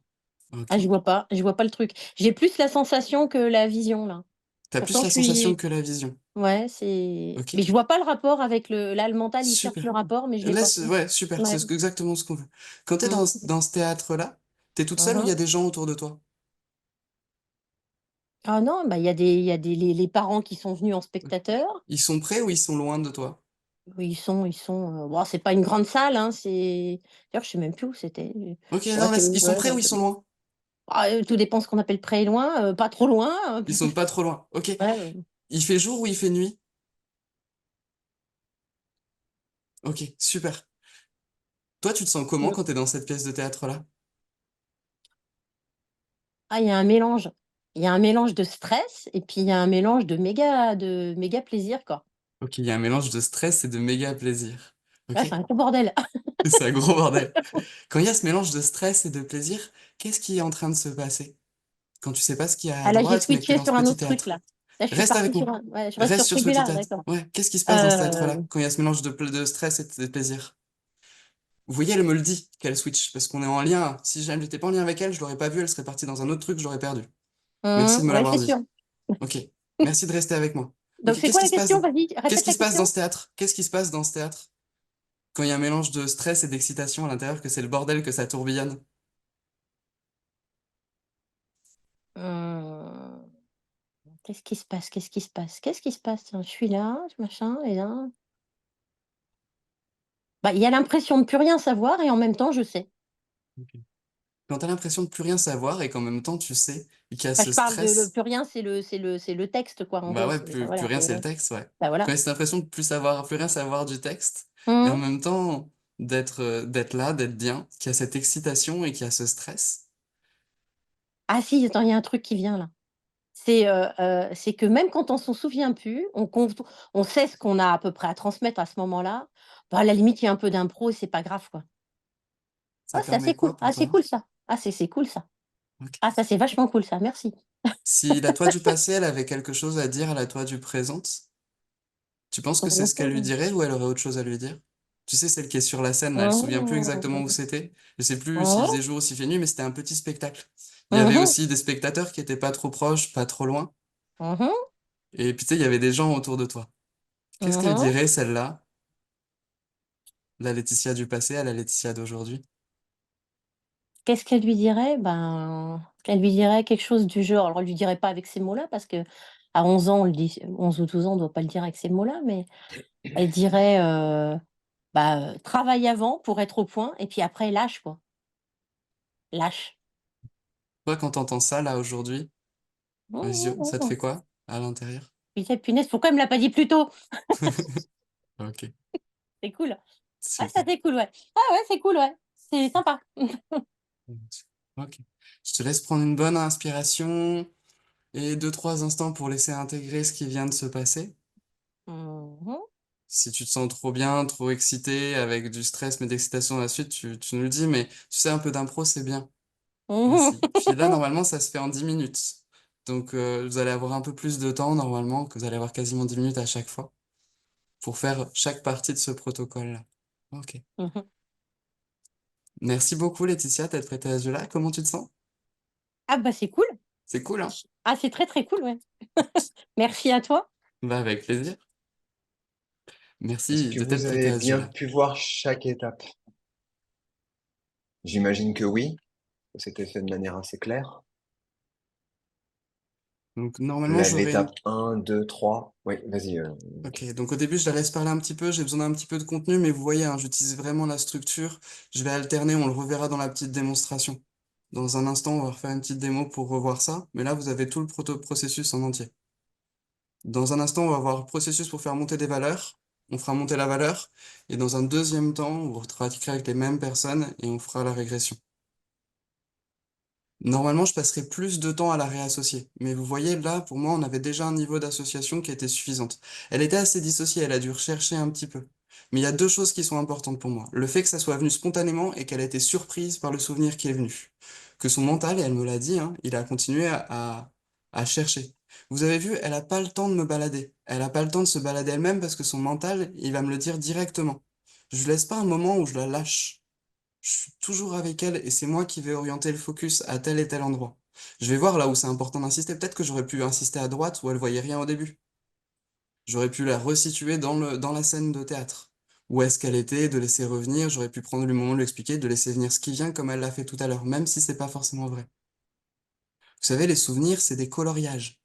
Ah, Ok. je vois pas le truc. J'ai plus la sensation que la vision là. T'as plus Pourtant la je sensation suis que la vision. ouais, Ok. mais je vois pas le rapport avec le mental, il cherche Super. le rapport, mais je l'ai pas. Ouais, super. Ouais. Exactement ce qu'on veut. Quand t'es Mmh. dans ce théâtre-là, t'es toute Mmh seule ou il y a mh. des gens autour de toi? Ah non, bah, il y a des les parents qui sont venus en Ok. spectateurs. Ils sont près ou ils sont loin de toi? Oui, bon, c'est pas une grande salle, hein, d'ailleurs, je sais même plus où c'était. Ok, Ouais, non, laisse. Ils sont ouais, près ou ils sont loin? tout dépend ce qu'on appelle près et loin, pas trop loin, Ils sont pas trop loin. Ok. ouais, Il fait jour ou il fait nuit? Ok, super. Toi, tu te sens comment mmh. quand t'es dans cette pièce de théâtre-là? Ah, il y a un mélange. Il y a un mélange de stress et puis il y a un mélange de méga plaisir, quoi. Ok, il y a un mélange de stress et de méga plaisir. Ouais, Ok? c'est un gros bordel. C'est un gros bordel. Quand il y a ce mélange de stress et de plaisir, qu'est-ce qui est en train de se passer? Quand tu sais pas ce qu'il y a à Ah là, j'ai droite, mais que tu es switché dans ce sur un petit autre truc, théâtre. là. Là, je suis Reste partie avec sur moi. un ouais, je reste Reste sur ce sur ce petit truc-là, théâtre. d'accord. Ouais, qu'est-ce qui se passe dans ce théâtre-là, Heu, quand il y a ce mélange de stress et de plaisir? Vous voyez, elle me le dit qu'elle switch, parce qu'on est en lien. Si jamais j'étais pas en lien avec elle, je l'aurais pas vu, elle serait partie dans un autre truc, je l'aurais perdu. Merci de me ouais, l'avoir c'est sûr. dit. Ok. Merci de rester avec moi. Donc Ok, c'est quoi la question? Vas-y, qu'est-ce répète qui la se passe dans question. ce théâtre? Qu'est-ce qui se passe dans ce théâtre? Quand il y a un mélange de stress et d'excitation à l'intérieur, que c'est le bordel, que ça tourbillonne. Mmh, qu'est-ce qui se passe? Qu'est-ce qui se passe? Qu'est-ce qui se passe? Tiens, je suis là, machin et là, bah, il y a l'impression de plus rien savoir et en même temps, je sais. Ok. Quand tu as l'impression de plus rien savoir et qu'en même temps tu sais qu'il y a Enfin, ce je parle de le stress, plus rien, c'est le texte, quoi, en bah gros, ouais, c'est plus voilà, rien c'est le texte, ouais. bah, Quand il voilà. y a cette impression de plus rien savoir du texte, et en Mmh. même temps d'être là, d'être bien, qu'il y a cette excitation et qu'il y a ce stress. Ah si, attends, il y a un truc qui vient là. C'est que même quand on s'en souvient plus, on sait ce qu'on a à peu près à transmettre à ce moment-là, bah, à la limite, il y a un peu d'impro et c'est pas grave, quoi. Ah, Ça c'est permet assez quoi cool. pour Ah, c'est toi? cool ça. Ah, c'est cool ça. Ok. Ah, ça, c'est vachement cool ça, merci. Si la toi du passé, elle avait quelque chose à dire à la toi du présent, tu penses que c'est ce qu'elle lui Mmh. dirait ou elle aurait autre chose à lui dire? Tu sais, celle qui est sur la scène, là, elle se souvient plus exactement où Mmh. c'était. Je sais plus s'il Mmh. faisait jour ou s'il fait nuit, mais c'était un petit spectacle. Il y avait Mmh. aussi des spectateurs qui étaient pas trop proches, pas trop loin. Mmh. Et puis, tu sais, il y avait des gens autour de toi. Qu'est-ce qu'elle Mmh. dirait, celle-là, la Laetitia du passé à la Laetitia d'aujourd'hui? Qu'est-ce qu'elle lui dirait? Ben, elle lui dirait quelque chose du genre, alors elle lui dirait pas avec ces mots-là parce qu'à 11 ans, on le dit 11 ou 12 ans, on doit pas le dire avec ces mots-là, mais elle dirait, bah, «Travaille avant pour être au point et puis après lâche quoi, lâche». Toi, quand t'entends ça, là, aujourd'hui, Mmh, aux yeux, mmh, ça te mmh. fait quoi, à l'intérieur? Je disais: «Punaise, pourquoi elle me l'a pas dit plus tôt?» Ok, C'est cool. Ah ça super. c'est cool, ouais. Ah ouais, c'est cool, ouais. C'est sympa. Ok. Je te laisse prendre une bonne inspiration et deux, trois instants pour laisser intégrer ce qui vient de se passer. Mmh mh. Si tu te sens trop bien, trop excité, avec du stress, mais d'excitation à la suite, tu nous le dis, mais tu sais, un peu d'impro, c'est bien Mmh. aussi. Puis là, normalement, ça se fait en 10 minutes. Donc, vous allez avoir un peu plus de temps, normalement, que vous allez avoir quasiment 10 minutes à chaque fois, pour faire chaque partie de ce protocole-là. Ok. Mmh. Merci beaucoup, Laetitia, d'être prêtée à ce jeu-là. Comment tu te sens? Ah bah, c'est cool. C'est cool, hein? Ah c'est très, très cool, ouais. Merci à toi. Bah, avec plaisir. Est-ce Merci que de t'être vous prêtée avez à ce bien jeu-là. pu voir chaque étape? J'imagine que oui, que c'était fait de manière assez claire. Donc, normalement, j'aurai une... L'étape 1, 2, 3. Oui, vas-y. Ok, donc au début, je la laisse parler un petit peu, j'ai besoin d'un petit peu de contenu, mais vous voyez, hein, j'utilise vraiment la structure. Je vais alterner, on le reverra dans la petite démonstration. Dans un instant, on va refaire une petite démo pour revoir ça, mais là, vous avez tout le processus en entier. Dans un instant, on va voir le processus pour faire monter des valeurs. On fera monter la valeur, et dans un deuxième temps, vous pratiquerez avec les mêmes personnes et on fera la régression. Normalement, je passerai plus de temps à la réassocier. Mais vous voyez, là, pour moi, on avait déjà un niveau d'association qui était suffisante. Elle était assez dissociée, elle a dû rechercher un petit peu. Mais il y a deux choses qui sont importantes pour moi. Le fait que ça soit venu spontanément et qu'elle a été surprise par le souvenir qui est venu. Que son mental, et elle me l'a dit, hein, il a continué à chercher. Vous avez vu, elle n'a pas le temps de me balader. Elle n'a pas le temps de se balader elle-même parce que son mental, il va me le dire directement. Je laisse pas un moment où je la lâche. Je suis toujours avec elle et c'est moi qui vais orienter le focus à tel et tel endroit. Je vais voir là où c'est important d'insister. Peut-être que j'aurais pu insister à droite où elle voyait rien au début. J'aurais pu la resituer dans la scène de théâtre. Où est-ce qu'elle était, de laisser revenir. J'aurais pu prendre le moment de lui expliquer, de laisser venir ce qui vient comme elle l'a fait tout à l'heure, même si c'est pas forcément vrai. Vous savez, les souvenirs, c'est des coloriages.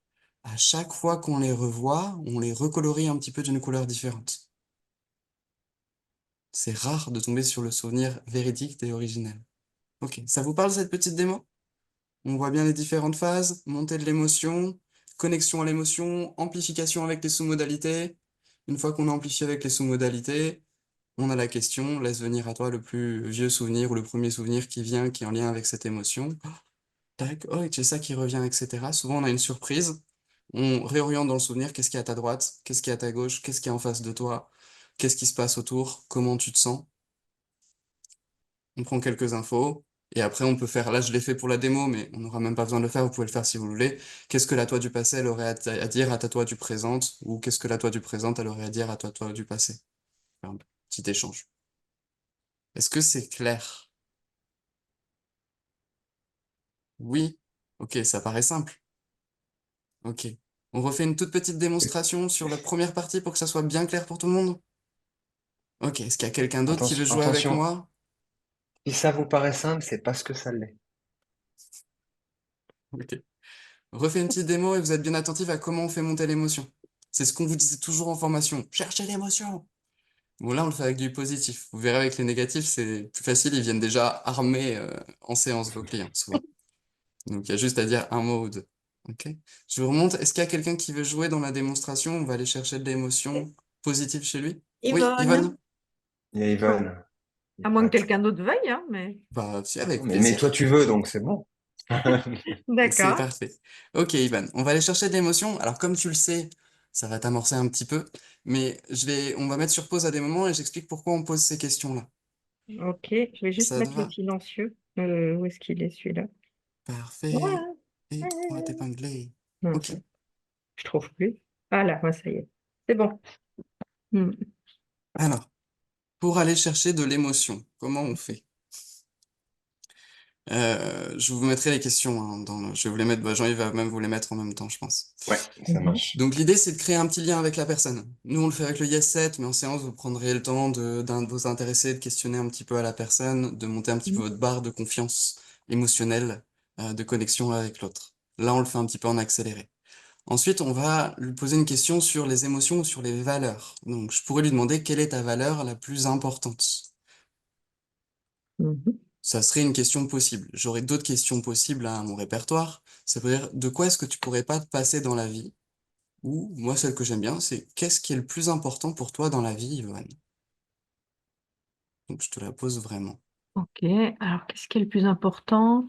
À chaque fois qu'on les revoit, on les recolorie un petit peu d'une couleur différente. C'est rare de tomber sur le souvenir véridique et originel. Ok, ça vous parle cette petite démo? On voit bien les différentes phases, montée de l'émotion, connexion à l'émotion, amplification avec les sous-modalités. Une fois qu'on a amplifié avec les sous-modalités, on a la question, laisse venir à toi le plus vieux souvenir ou le premier souvenir qui vient, qui est en lien avec cette émotion. Tac, oh, et c'est ça qui revient, etc. Souvent, on a une surprise. On réoriente dans le souvenir, qu'est-ce qu'il y a à ta droite, qu'est-ce qu'il y a à ta gauche, qu'est-ce qu'il y a en face de toi, qu'est-ce qui se passe autour, comment tu te sens. On prend quelques infos, et après on peut faire, là je l'ai fait pour la démo, mais on n'aura même pas besoin de le faire, vous pouvez le faire si vous voulez. Qu'est-ce que la toi du passé elle aurait à dire à ta toi du présent, ou qu'est-ce que la toi du présent elle aurait à dire à toi du passé. Faire un petit échange. Est-ce que c'est clair? Oui. Ok, ça paraît simple. Ok. On refait une toute petite démonstration sur la première partie pour que ça soit bien clair pour tout le monde? Ok, est-ce qu'il y a quelqu'un d'autre qui veut jouer avec Attention, moi? si ça vous paraît simple, c'est parce que ça l'est. Ok. Refais une petite démo et vous êtes bien attentif à comment on fait monter l'émotion. C'est ce qu'on vous disait toujours en formation. Cherchez l'émotion. Bon, là, on le fait avec du positif. Vous verrez avec les négatifs, c'est plus facile. Ils viennent déjà armés en séance, vos clients, souvent. Donc, il y a juste à dire un mot ou deux. Ok? Je vous remonte. Est-ce qu'il y a quelqu'un qui veut jouer dans la démonstration? On va aller chercher de l'émotion positive chez lui. Oui, Yvonne, Yvonne? Il y a bon, Yvonne. à moins que Hâte. quelqu'un d'autre veuille, hein, mais Bah, si, Non, avec mais toi, plaisir. tu veux, donc c'est bon. C'est d'accord. parfait. Ok, Ivan, on va aller chercher de l'émotion. Alors, comme tu le sais, ça va t'amorcer un petit peu, mais on va mettre sur pause à des moments et j'explique pourquoi on pose ces questions-là. Ok, je vais juste Ça te mettre le va? silencieux. Où est-ce qu'il est celui-là? Parfait. Voilà. Et on va t'épingler. Ok. Mhm. Je trouve plus. Ah là, ouais, ça y est. C'est bon. Mm. Alors, pour aller chercher de l'émotion, comment on fait? Je vous mettrai les questions, hein, je vais vous les mettre, bah, Jean-Yves va même vous les mettre en même temps, je pense. Ouais, ça Mhm. marche. Donc l'idée, c'est de créer un petit lien avec la personne. Nous, on le fait avec le Yes 7, mais en séance, vous prendrez le temps de vous intéresser, de questionner un petit peu à la personne, de monter un petit peu votre barre de confiance émotionnelle, de connexion avec l'autre. Là, on le fait un petit peu en accéléré. Ensuite, on va lui poser une question sur les émotions ou sur les valeurs. Donc, je pourrais lui demander quelle est ta valeur la plus importante. Mhm. Ça serait une question possible. J'aurais d'autres questions possibles à mon répertoire. Ça veut dire de quoi est-ce que tu pourrais pas te passer dans la vie? Ou, moi, celle que j'aime bien, c'est qu'est-ce qui est le plus important pour toi dans la vie, Ivan? Donc, je te la pose vraiment. Ok, alors qu'est-ce qui est le plus important?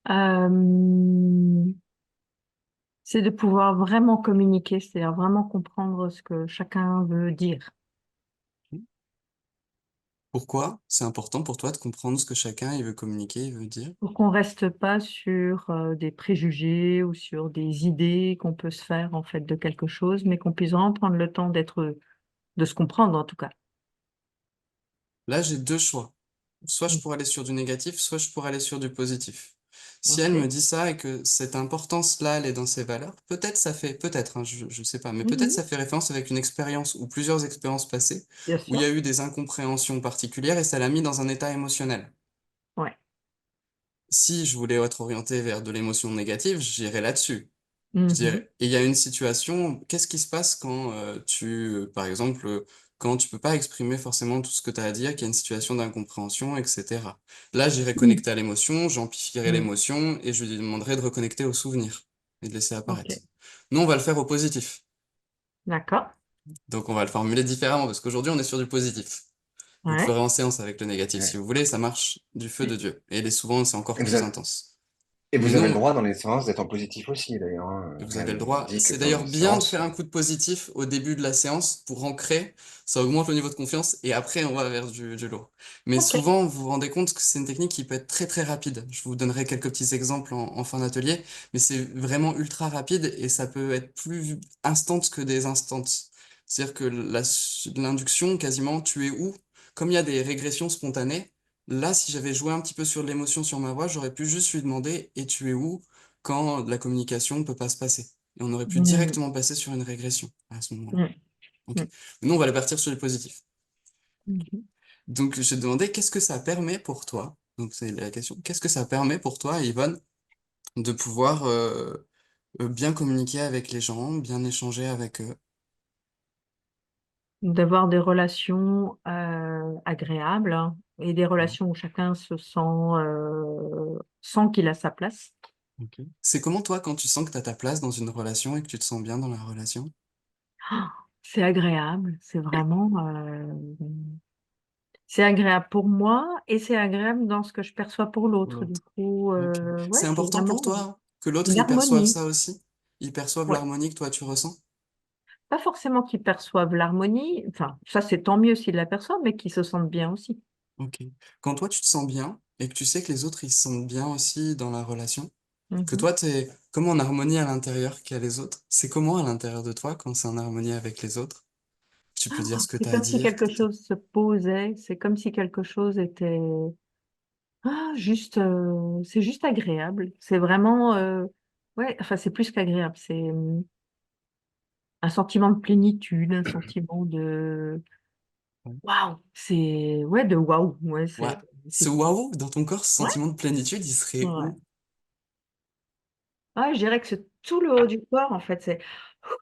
Euh, c'est de pouvoir vraiment communiquer, c'est-à-dire vraiment comprendre ce que chacun veut dire. Pourquoi c'est important pour toi de comprendre ce que chacun il veut communiquer, il veut dire? Pour qu'on reste pas sur des préjugés ou sur des idées qu'on peut se faire en fait de quelque chose, mais qu'on puisse vraiment prendre le temps de se comprendre en tout cas. Là, j'ai deux choix. Soit je Mm. pourrais aller sur du négatif, soit je pourrais aller sur du positif. Si elle Ok. me dit ça et que cette importance-là, elle est dans ses valeurs, peut-être ça fait, peut-être, hein, je sais pas, mais peut-être Mhm. ça fait référence avec une expérience ou plusieurs expériences passées Bien où il y sûr. a eu des incompréhensions particulières et ça l'a mis dans un état émotionnel. Ouais. Si je voulais être orienté vers de l'émotion négative, j'irais là-dessus. Je Mhm. dirais, et il y a une situation, qu'est-ce qui se passe quand par exemple, quand tu peux pas exprimer forcément tout ce que tu as à dire, qu'il y a une situation d'incompréhension, etc. Là, j'irai Mm. connecter à l'émotion, j'amplifierai Mm. l'émotion et je lui demanderai de reconnecter au souvenir et de laisser Ok. apparaître. Nous, on va le faire au positif. D'accord. Donc, on va le formuler différemment parce qu'aujourd'hui, on est sur du positif. Vous le Ouais. ferez en séance avec le négatif si Ouais. vous voulez, ça marche du feu de Dieu. Et souvent, c'est encore Et vous plus avez, intense. et Mais vous avez le nous, droit dans les séances d'être en positif aussi, d'ailleurs, hein. vous Rien avez le ne droit. dit que C'est pendant d'ailleurs une bien de séance. faire un coup de positif au début de la séance pour ancrer. Ça augmente le niveau de confiance et après on va vers du lourd. Mais Ok. souvent, vous vous rendez compte que c'est une technique qui peut être très très rapide. Je vous donnerai quelques petits exemples en fin d'atelier, mais c'est vraiment ultra rapide et ça peut être plus instant que des instants. C'est-à-dire que l'induction, quasiment, tu es où? Comme il y a des régressions spontanées, là, si j'avais joué un petit peu sur l'émotion sur ma voix, j'aurais pu juste lui demander, et tu es où? Quand la communication ne peut pas se passer. Et on aurait pu Mm. directement passer sur une régression à ce moment-là. Mm. Ok. Mm. Nous, on va aller partir sur le positif. Mhm. Donc, je te demandais, qu'est-ce que ça permet pour toi? Donc, c'est la question. Qu'est-ce que ça permet pour toi, Yvonne, de pouvoir bien communiquer avec les gens, bien échanger avec eux? D'avoir des relations agréables hein, et des Mhm. relations où chacun sent qu'il a sa place. Ok. C'est comment, toi, quand tu sens que tu as ta place dans une relation et que tu te sens bien dans la relation? Ah, c'est agréable, c'est agréable pour moi et c'est agréable dans ce que je perçois pour Pour l'autre. Du l'autre. coup, Ok. ouais, C'est c'est important pour vraiment toi que l'autre, une il perçoive harmonie. ça aussi? Il perçoive Ouais. l'harmonie que toi, tu ressens? Pas forcément qu'ils perçoivent l'harmonie, enfin, ça c'est tant mieux s'ils la perçoivent, mais qu'ils se sentent bien aussi. Ok. Quand toi, tu te sens bien et que tu sais que les autres, ils se sentent bien aussi dans la relation, que Mhm. toi, t'es comme en harmonie à l'intérieur qu'il y a les autres, c'est comment à l'intérieur de toi quand c'est en harmonie avec les autres? Tu peux dire ce que C'est tu as à comme si dire. quelque chose se posait, c'est comme si quelque chose était juste, c'est juste agréable. C'est vraiment, ouais, enfin, c'est plus qu'agréable. C'est un sentiment de plénitude, un sentiment de Ouais. waouh. C'est, ouais, de waouh. Ouais, Ouais. c'est Ce waouh dans ton corps, ce ouais, sentiment de plénitude, il serait ouais. où? Ouais, je dirais que c'est tout le haut du corps, en fait.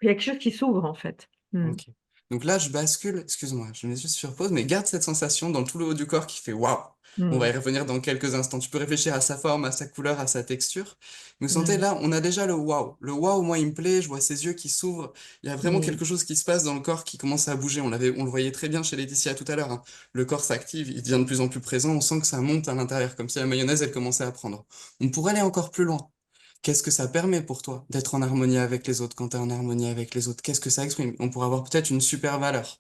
Il y a quelque chose qui s'ouvre, en fait. Mm. Ok. Donc là, je bascule, excuse-moi, je me mets juste sur pause, mais garde cette sensation dans tout le haut du corps qui fait waouh. On va y Mm. revenir dans quelques instants. Tu peux réfléchir à sa forme, à sa couleur, à sa texture. Mais vous sentez Mm. là, on a déjà le waouh. Le waouh, moi, il me plaît, je vois ses yeux qui s'ouvrent. Il y a vraiment Mm. quelque chose qui se passe dans le corps qui commence à bouger. On le voyait très bien chez Laetitia tout à l'heure, hein. Le corps s'active, il devient de plus en plus présent. On sent que ça monte à l'intérieur, comme si la mayonnaise, elle commençait à prendre. On pourrait aller encore plus loin. Qu'est-ce que ça permet pour toi d'être en harmonie avec les autres? Quand tu es en harmonie avec les autres, qu'est-ce que ça exprime? On pourrait avoir peut-être une super valeur.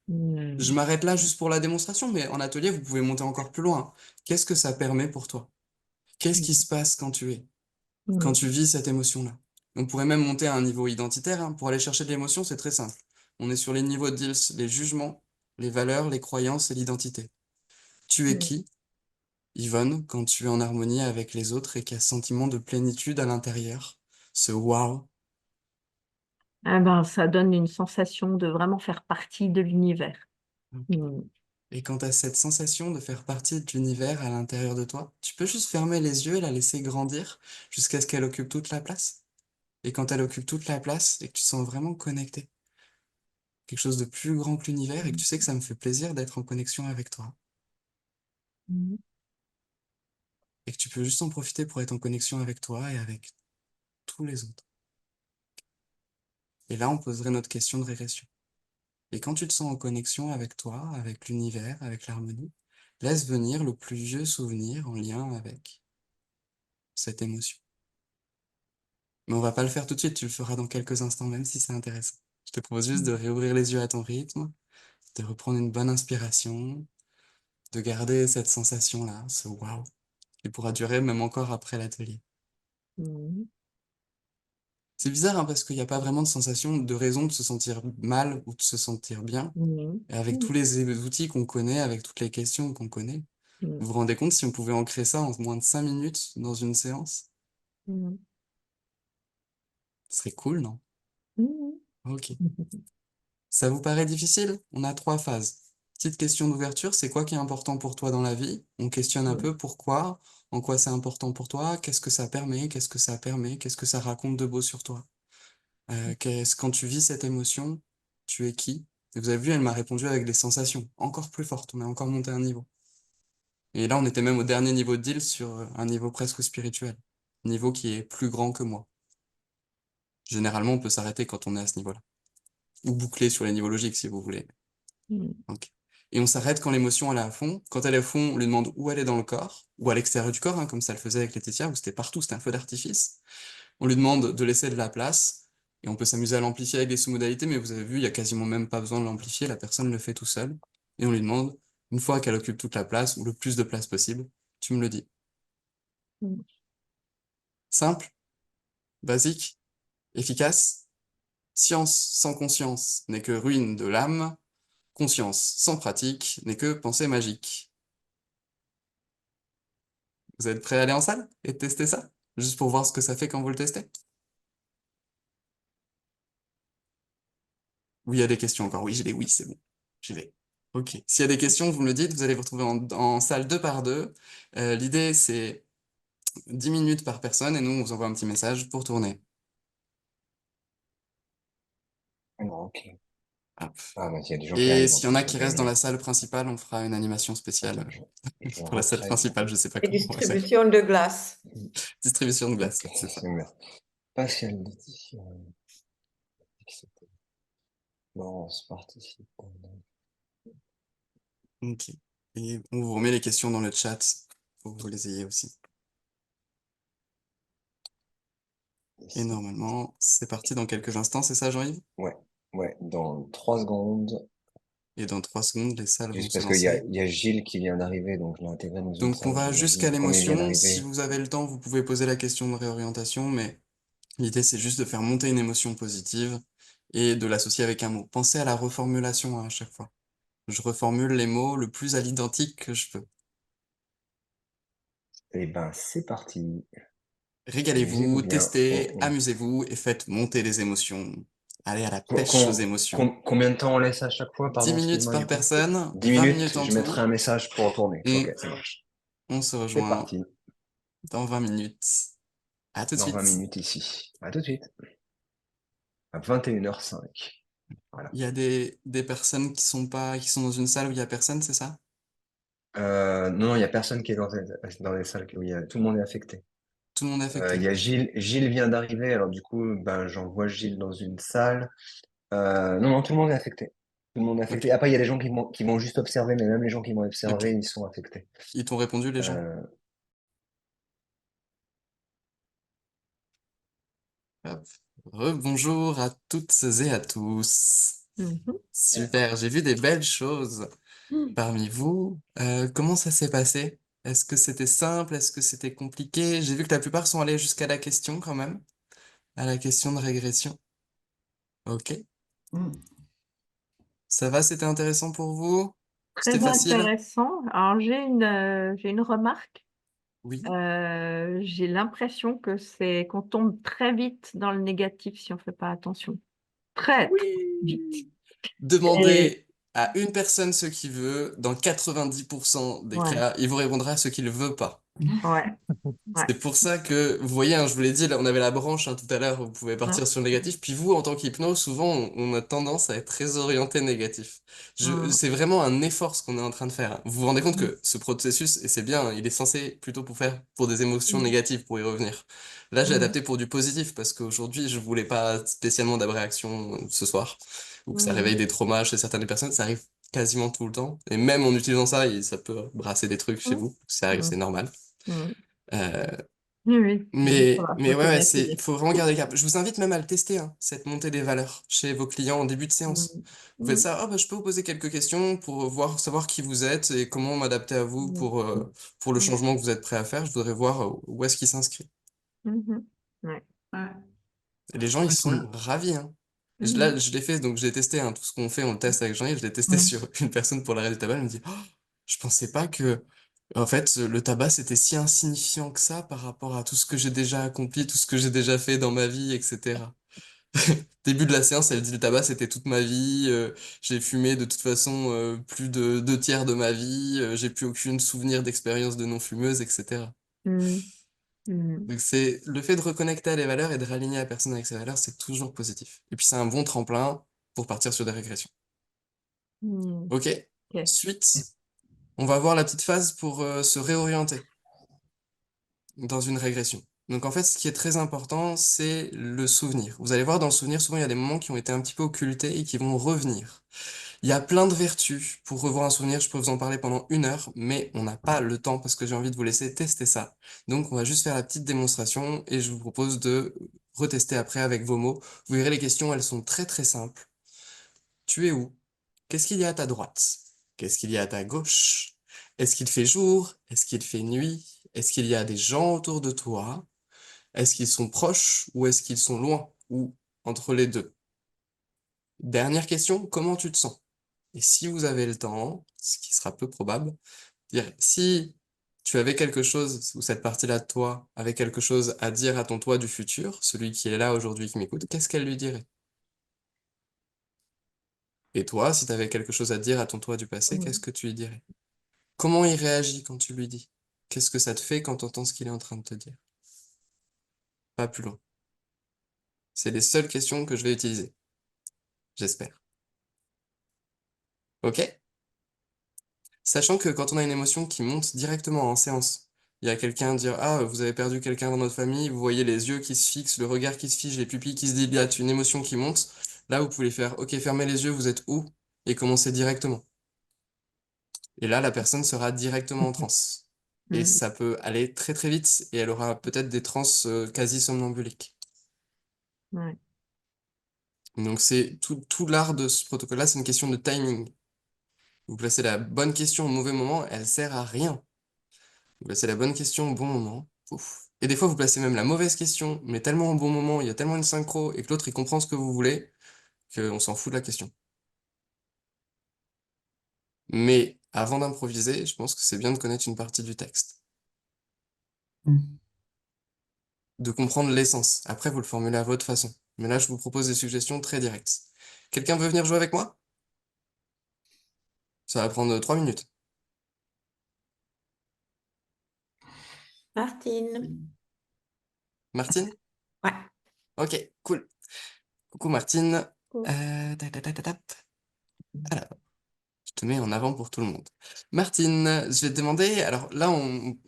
Je Mm. m'arrête là juste pour la démonstration, mais en atelier, vous pouvez monter encore plus loin. Qu'est-ce que ça permet pour toi? Qu'est-ce qui Mm. se passe quand tu es? quand Mmh. tu vis cette émotion-là. On pourrait même monter à un niveau identitaire, hein. Pour aller chercher de l'émotion, c'est très simple. On est sur les niveaux de DILS, les jugements, les valeurs, les croyances et l'identité. Tu es Mmh. qui, Yvonne, quand tu es en harmonie avec les autres et qu'il y a ce sentiment de plénitude à l'intérieur, ce waouh. Ah ben, ça donne une sensation de vraiment faire partie de l'univers. Mmh. Et quand tu as cette sensation de faire partie de l'univers à l'intérieur de toi, tu peux juste fermer les yeux et la laisser grandir jusqu'à ce qu'elle occupe toute la place. Et quand elle occupe toute la place et que tu te sens vraiment connecté, quelque chose de plus grand que l'univers et que tu sais que ça me fait plaisir d'être en connexion avec toi Mmh. et que tu peux juste en profiter pour être en connexion avec toi et avec tous les autres. Et là, on poserait notre question de régression. Et quand tu te sens en connexion avec toi, avec l'univers, avec l'harmonie, laisse venir le plus vieux souvenir en lien avec cette émotion. Mais on va pas le faire tout de suite, tu le feras dans quelques instants, même si c'est intéressant. Je te propose juste de Mmh. réouvrir les yeux à ton rythme, de reprendre une bonne inspiration, de garder cette sensation-là, ce waouh, qui pourra durer même encore après l'atelier. Mmh. C'est bizarre, hein, parce qu'il n'y a pas vraiment de sensation, de raison de se sentir mal ou de se sentir bien. Mmh. Et avec Mmh. tous les outils qu'on connaît, avec toutes les questions qu'on connaît, Mmh. vous vous rendez compte si on pouvait ancrer ça en moins de 5 minutes dans une séance? Mmh. Ce serait cool, non? Mmh. Ok. Ça vous paraît difficile? On a 3 phases. Petite question d'ouverture, c'est quoi qui est important pour toi dans la vie? On questionne un Mmh. peu pourquoi, en quoi c'est important pour toi, qu'est-ce que ça permet, qu'est-ce que ça permet, qu'est-ce que ça raconte de beau sur toi? Quand tu vis cette émotion, tu es qui? Et vous avez vu, elle m'a répondu avec des sensations encore plus fortes, on a encore monté un niveau. Et là, on était même au dernier niveau de deal sur un niveau presque spirituel. Niveau qui est plus grand que moi. Généralement, on peut s'arrêter quand on est à ce niveau-là. Ou boucler sur les niveaux logiques, si vous voulez. Mmh. Ok. Et on s'arrête quand l'émotion elle est à fond. Quand elle est à fond, on lui demande où elle est dans le corps, ou à l'extérieur du corps, hein, comme ça le faisait avec Laetitia, où c'était partout, c'était un feu d'artifice. On lui demande de laisser de la place, et on peut s'amuser à l'amplifier avec des sous-modalités, mais vous avez vu, il y a quasiment même pas besoin de l'amplifier, la personne le fait tout seul. Et on lui demande, une fois qu'elle occupe toute la place, ou le plus de place possible, tu me le dis. Mmh. Simple, basique, efficace. Science sans conscience n'est que ruine de l'âme. Conscience sans pratique n'est que pensée magique. Vous êtes prêts à aller en salle et tester ça? Juste pour voir ce que ça fait quand vous le testez? Oui, il y a des questions encore. Oui, j'ai des oui, c'est bon. J'y vais. Ok. S'il y a des questions, vous me le dites, vous allez vous retrouver en salle 2 par 2. L'idée, c'est 10 minutes par personne et nous, on vous envoie un petit message pour tourner. Non, ok. Hop. Ah, bah, il y a des gens qui Et arrivent en s'il y en plus, a donc qui restent dans la génial. salle principale, on fera une animation spéciale Attends, je pour la salle retraite. principale. Je sais pas Et comment on va faire. distribution de glace. Distribution de glace, Ok, c'est ça. c'est bien. Pascal Laetitia. Bon, c'est parti. Ok. Et on vous remet les questions dans le chat pour que vous les ayez aussi. Et normalement, c'est parti dans quelques instants, c'est ça, Jean-Yves? Ouais, ouais, dans 3 secondes. Et dans 3 secondes, les salles vont Juste se parce qu'il y a, lancer. il y a Gilles qui vient d'arriver, donc je l'ai intégré dans une Donc on salle. va J'imagine, jusqu'à comme il vient l'émotion. Si d'arriver. vous avez le temps, vous pouvez poser la question de réorientation, mais l'idée c'est juste de faire monter une émotion positive et de l'associer avec un mot. Pensez à la reformulation hein, à chaque fois. Je reformule les mots le plus à l'identique que je peux. Eh ben, c'est parti. Régalez-vous, Amusez-vous bien. testez, amusez-vous et faites monter les émotions. Allez à la Com- pêche aux com- émotions. Combien de temps on laisse à chaque fois? 10 Pardon, minutes excuse-moi par du coup. personne, 10 20 minutes, minutes en je mettrai tout. un message pour retourner. On, Ok, ça marche. on se C'est rejoint parti. dans 20 minutes. À tout de Dans 20 suite. minutes ici. À tout de suite. À 21h05. Voilà. Il y a des personnes qui sont dans une salle où il y a personne, c'est ça? Non, non, il y a personne qui est dans les salles où tout le monde est affecté. Tout le monde est Il affecté. y a Gilles. Gilles vient d'arriver, alors du coup, ben, j'envoie Gilles dans une salle. Non, non, tout le monde est affecté. Tout le monde est Ok, affecté. Après, il y a des gens qui vont juste observer, mais même les gens qui vont ok. observer, ils sont affectés. Ils t'ont répondu, les gens? Euh, Hop. Rebonjour à toutes et à tous. Mmh. Super, j'ai vu des belles choses Mmh. parmi vous. Comment ça s'est passé? Est-ce que c'était simple? Est-ce que c'était compliqué? J'ai vu que la plupart sont allés jusqu'à la question quand même, à la question de régression. Ok. Hmm. Ça va, c'était intéressant pour vous? C'était Très facile? intéressant. Alors, j'ai une remarque. Oui. J'ai l'impression que c'est qu'on tombe très vite dans le négatif si on fait pas attention. Très, très vite. Oui. Et Demandez à une personne ce qu'il veut. Dans 90% des ouais, cas, il vous répondra ce qu'il veut pas. ouais, ouais, C'est pour ça que, vous voyez, hein, je vous l'ai dit, là, on avait la branche tout à l'heure, vous pouvez ouais, partir sur le négatif. Puis vous, en tant qu'hypno, souvent, on a tendance à être très orienté négatif. mm, C'est vraiment un effort ce qu'on est en train de faire, hein. Vous vous rendez compte mm, que ce processus, et c'est bien, hein, il est censé plutôt pour faire pour des émotions mm, négatives, pour y revenir. Là, j'ai mm, adapté pour du positif parce qu'aujourd'hui, je voulais pas spécialement d'abréaction ce soir, ou que ça mm, réveille des traumas chez certaines personnes. Ça arrive quasiment tout le temps. Et même en utilisant ça, ça peut brasser des trucs chez mm, vous. Ça arrive, mm, c'est normal. mm. Euh, Oui, oui, bon, ça va, mais je ouais, ouais, connais assez bien. faut vraiment garder le cap. Je vous invite même à le tester, hein, cette montée des valeurs chez vos clients en début de séance. Mm, Vous faites mm, ça, oh, bah, je peux vous poser quelques questions pour savoir qui vous êtes et comment m'adapter à vous mm, pour le mm, changement que vous êtes prêt à faire. Je voudrais voir où est-ce qu'il s'inscrit. mhm. Ouais, Ouais. Et les gens, ils Ouais, sont cool. ravis, hein. Là, mhm, je l'ai fait, donc je l'ai testé, hein, tout ce qu'on fait, on le teste avec Jean-Yves, je l'ai testé mm, sur une personne pour l'arrêt du tabac, elle me dit, oh, je pensais pas que, en fait, le tabac, c'était si insignifiant que ça par rapport à tout ce que j'ai déjà accompli, tout ce que j'ai déjà fait dans ma vie, etc. Début de la séance, elle dit le tabac, c'était toute ma vie, j'ai fumé de toute façon plus de 2 tiers de ma vie, j'ai plus aucun souvenir d'expérience de non-fumeuse, etc. mm, mm, Donc c'est le fait de reconnecter à les valeurs et de réaligner la personne avec ses valeurs, c'est toujours positif. Et puis c'est un bon tremplin pour partir sur des régressions. mm. Ok? Ok. Suite, on va voir la petite phase pour se réorienter dans une régression. Donc en fait, ce qui est très important, c'est le souvenir. Vous allez voir dans le souvenir, souvent il y a des moments qui ont été un petit peu occultés et qui vont revenir. Il y a plein de vertus pour revoir un souvenir, je peux vous en parler pendant 1 heure, mais on n'a pas le temps parce que j'ai envie de vous laisser tester ça. Donc on va juste faire la petite démonstration et je vous propose de retester après avec vos mots. Vous verrez les questions, elles sont très très simples. Tu es où? Qu'est-ce qu'il y a à ta droite? Qu'est-ce qu'il y a à ta gauche? Est-ce qu'il fait jour? Est-ce qu'il fait nuit? Est-ce qu'il y a des gens autour de toi? Est-ce qu'ils sont proches ou est-ce qu'ils sont loin? Ou entre les deux? Dernière question, comment tu te sens? Et si vous avez le temps, ce qui sera peu probable, dire si tu avais quelque chose, ou cette partie-là de toi avait quelque chose à dire à ton toi du futur, celui qui est là aujourd'hui qui m'écoute, qu'est-ce qu'elle lui dirait? Et toi, si tu avais quelque chose à dire à ton toi du passé, qu'est-ce Mm. que tu lui dirais? Comment il réagit quand tu lui dis? Qu'est-ce que ça te fait quand tu entends ce qu'il est en train de te dire? Pas plus loin. C'est les seules questions que je vais utiliser, j'espère. Ok? Sachant que quand on a une émotion qui monte directement en séance, il y a quelqu'un dire, ah, vous avez perdu quelqu'un dans notre famille, vous voyez les yeux qui se fixent, le regard qui se fige, les pupilles qui se dilatent, une émotion qui monte. Là, vous pouvez faire, ok, fermez les yeux, vous êtes où? Et commencez directement. Et là, la personne sera directement en transe. Et Mm. ça peut aller très très vite et elle aura peut-être des transes quasi somnambuliques. Ouais. Donc c'est tout l'art de ce protocole-là, c'est une question de timing. Vous placez la bonne question au mauvais moment, elle sert à rien. Vous placez la bonne question au bon moment. Pouf. Et des fois, vous placez même la mauvaise question, mais tellement au bon moment, il y a tellement une synchro, et que l'autre, il comprend ce que vous voulez, qu'on s'en fout de la question. Mais avant d'improviser, je pense que c'est bien de connaître une partie du texte, Hmm. de comprendre l'essence. Après, vous le formulez à votre façon. Mais là, je vous propose des suggestions très directes. Quelqu'un veut venir jouer avec moi? Ça va prendre 3 minutes. Martine. Martine? Ouais. Ok, cool. Coucou Martine. Cool. Tac, tac, tac, tac, tac. Alors, je te mets en avant pour tout le monde. Martine, je vais te demander, alors là,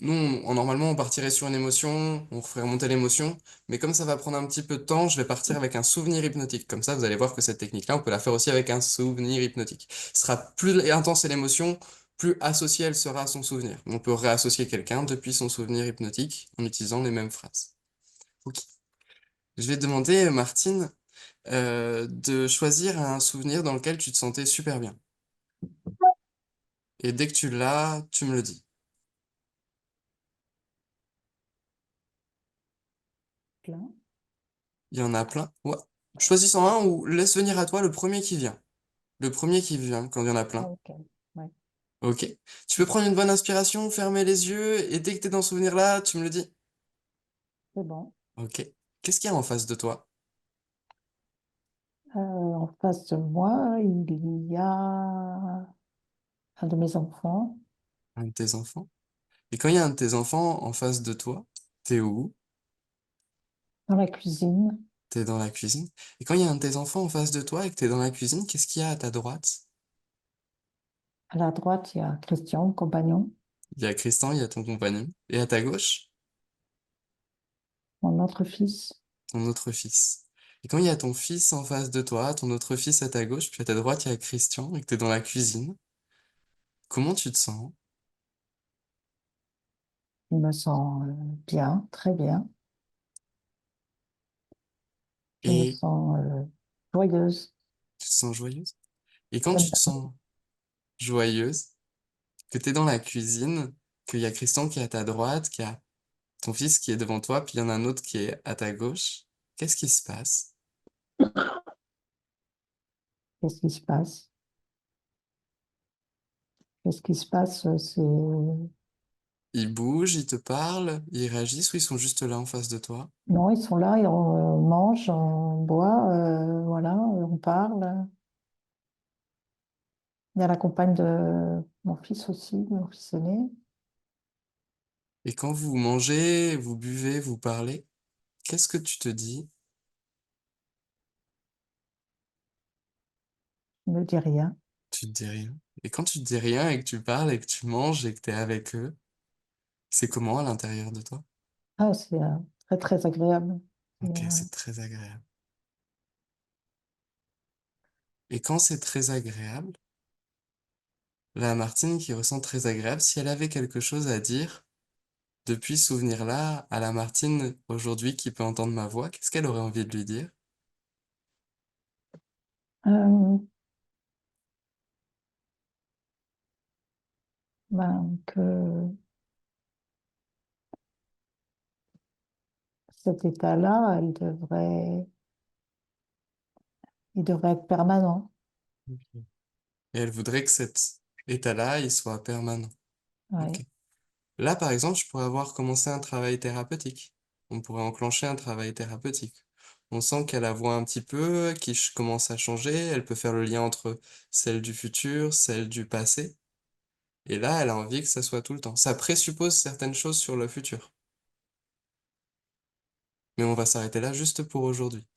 normalement, on partirait sur une émotion, on ferait remonter l'émotion, mais comme ça va prendre un petit peu de temps, je vais partir avec un souvenir hypnotique. Comme ça, vous allez voir que cette technique-là, on peut la faire aussi avec un souvenir hypnotique. Ce sera plus intense l'émotion, plus associée elle sera à son souvenir. On peut réassocier quelqu'un depuis son souvenir hypnotique en utilisant les mêmes phrases. Ok. Je vais te demander, Martine, de choisir un souvenir dans lequel tu te sentais super bien. Et dès que tu l'as, tu me le dis. plein. Il y en a plein. Ouais. Choisis-en un ou laisse venir à toi le premier qui vient. Le premier qui vient quand il y en a Ah, plein. ok. Ouais. Ok. Tu peux prendre une bonne inspiration, fermer les yeux, et dès que t'es dans ce souvenir-là, tu me le dis. C'est bon. Ok. Qu'est-ce qu'il y a en face de toi? En face de moi, il y a un de mes enfants Un de tes enfants. Et quand il y a un de tes enfants en face de toi, t'es où? dans la cuisine. T'es dans la cuisine. Et quand il y a un de tes enfants en face de toi et que t'es dans la cuisine, qu'est-ce qu'il y a à ta droite? À la droite, il y a Christian, mon compagnon, Il y a Tristan, il y a ton compagnon. Et à ta gauche, mon autre fils. ton autre fils. Et quand il y a ton fils en face de toi, ton autre fils à ta gauche, puis à ta droite, il y a Christian, et que t'es dans la cuisine, comment tu te sens? Je me sens bien, très bien. Je me Et sens joyeuse. tu te sens joyeuse? Et quand J'aime tu te bien. sens joyeuse, que t'es dans la cuisine, qu'il y a Christian qui est à ta droite, qu'il y a ton fils qui est devant toi, puis il y en a un autre qui est à ta gauche, qu'est-ce qui se passe? Qu'est-ce qui se passe? Qu'est-ce qui se passe? C'est... Ils bougent, ils te parlent, ils réagissent ou ils sont juste là en face de toi? Non, ils sont là et on mange, on boit, voilà, on parle. Il y a la compagne de mon fils aussi, mon fils aîné. Et quand vous mangez, vous buvez, vous parlez, qu'est-ce que tu te dis? Il ne me dit rien. Tu te dis rien. Et quand tu te dis rien et que tu parles et que tu manges et que t'es avec eux, c'est comment à l'intérieur de toi? Ah, c'est très, très agréable. Ok, c'est très agréable. Et quand c'est très agréable, la Martine qui ressent très agréable, si elle avait quelque chose à dire depuis ce souvenir-là à la Martine aujourd'hui qui peut entendre ma voix, qu'est-ce qu'elle aurait envie de lui dire? Euh, ben, que cet état-là, il devrait être permanent. Ok. Et elle voudrait que cet état-là, il soit permanent. Ok. Ouais. Là, par exemple, je pourrais avoir commencé un travail thérapeutique. On pourrait enclencher un travail thérapeutique. On sent qu'elle a la voix un petit peu, commence à changer. Elle peut faire le lien entre celle du futur, celle du passé. Et là, elle a envie que ça soit tout le temps. Ça présuppose certaines choses sur le futur. Mais on va s'arrêter là juste pour aujourd'hui.